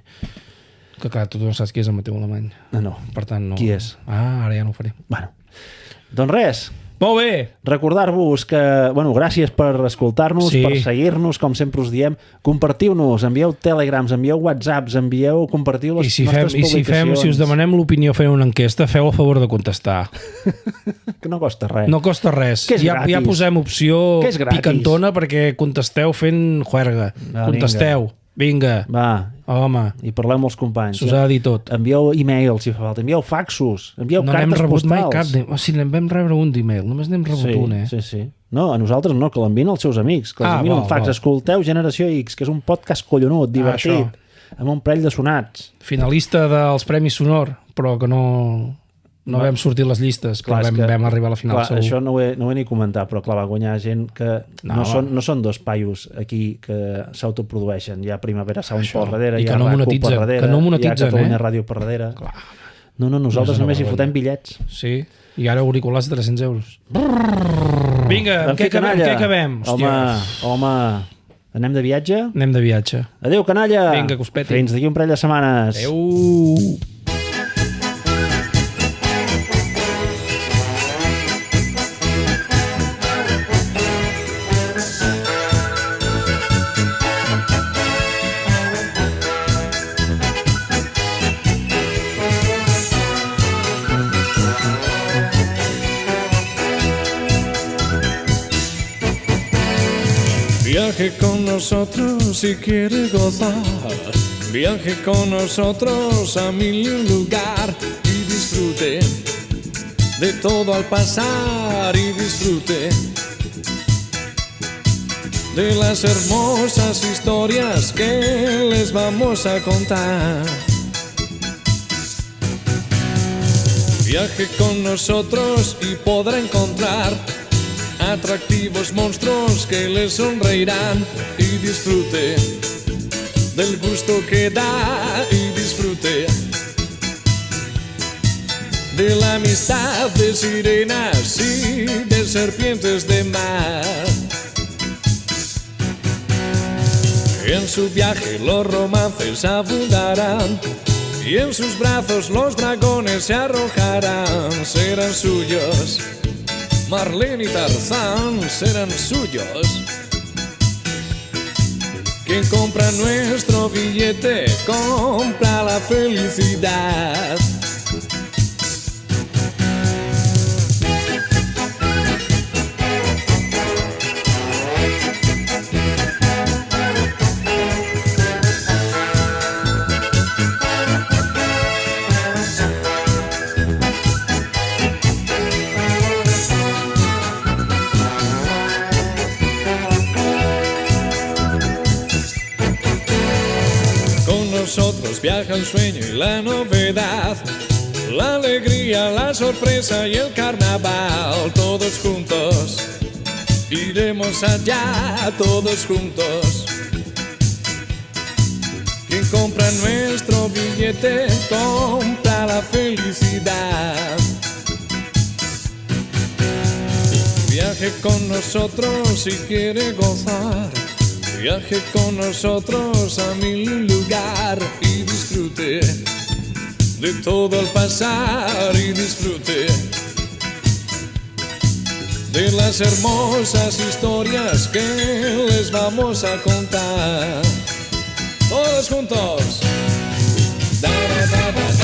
S2: Que clar, tu no saps qui és el Mateu Alemany.
S1: No.
S2: Per tant, no.
S1: Qui és?
S2: Ara ja no ho faré.
S1: Bueno. Doncs res.
S2: Molt bé.
S1: Recordar-vos que, gràcies per escoltar-nos, per seguir-nos, com sempre us diem. Compartiu-nos, envieu telegrams, envieu whatsapps, compartiu les nostres publicacions.
S2: Si us demanem l'opinió fent una enquesta, feu el favor de contestar.
S1: Que no costa res.
S2: No costa res. Ja posem opció picantona perquè contesteu fent juerga. Contesteu. Vinga.
S1: Va.
S2: Home.
S1: I parlem amb els companys.
S2: S'us ha de dir tot.
S1: Envieu e-mails, si fa falta. Envieu faxos. Envieu cartes postals.
S2: No n'hem rebut mai cap. O sigui, n'hem rebre un d'e-mail. Només n'hem rebut un,
S1: Sí. No, a nosaltres no, que l'envien als seus amics. Que els envien un fax. Escolteu Generació X, que és un podcast collonut, divertit, amb un parell de sonats.
S2: Finalista dels Premis Sonor, però que no no vam sortir les llistes, però vam arribar a la final, segur.
S1: Això no ho he ni comentat, però clar, va guanyar gent que no són dos paios aquí que s'autoprodueixen. Hi ha Primavera Sound per darrere, hi ha RAC1 per darrere, hi ha Catalunya Ràdio per darrere.
S2: Clar.
S1: No, nosaltres només hi fotem bitllets.
S2: Sí, i ara auriculars de 300 euros. Vinga, amb què acabem?
S1: Home, anem de viatge?
S2: Anem de viatge.
S1: Adéu, canalla!
S2: Vinga, que us peti.
S1: Fins d'aquí un parell de setmanes.
S2: Adéu!
S5: Viaje con nosotros si quiere gozar. Viaje con nosotros a mil lugar y disfrute de todo al pasar y disfrute de las hermosas historias que les vamos a contar. Viaje con nosotros y podrá encontrar atractivos monstruos que le sonreirán y disfrute del gusto que da y disfrute de la amistad de sirenas y de serpientes de mar. En su viaje los romances abundarán y en sus brazos los dragones se arrojarán. Serán suyos Marlene y Tarzán, serán suyos. Quien compra nuestro billete compra la felicidad. Nosotros viaja el sueño y la novedad, la alegría, la sorpresa y el carnaval. Todos juntos iremos allá, todos juntos. Quien compra nuestro billete compra la felicidad. Viaje con nosotros si quiere gozar. Viaje con nosotros a mil lugar y disfrute de todo al pasar y disfrute de las hermosas historias que les vamos a contar. Todos juntos. Da, da, da, da.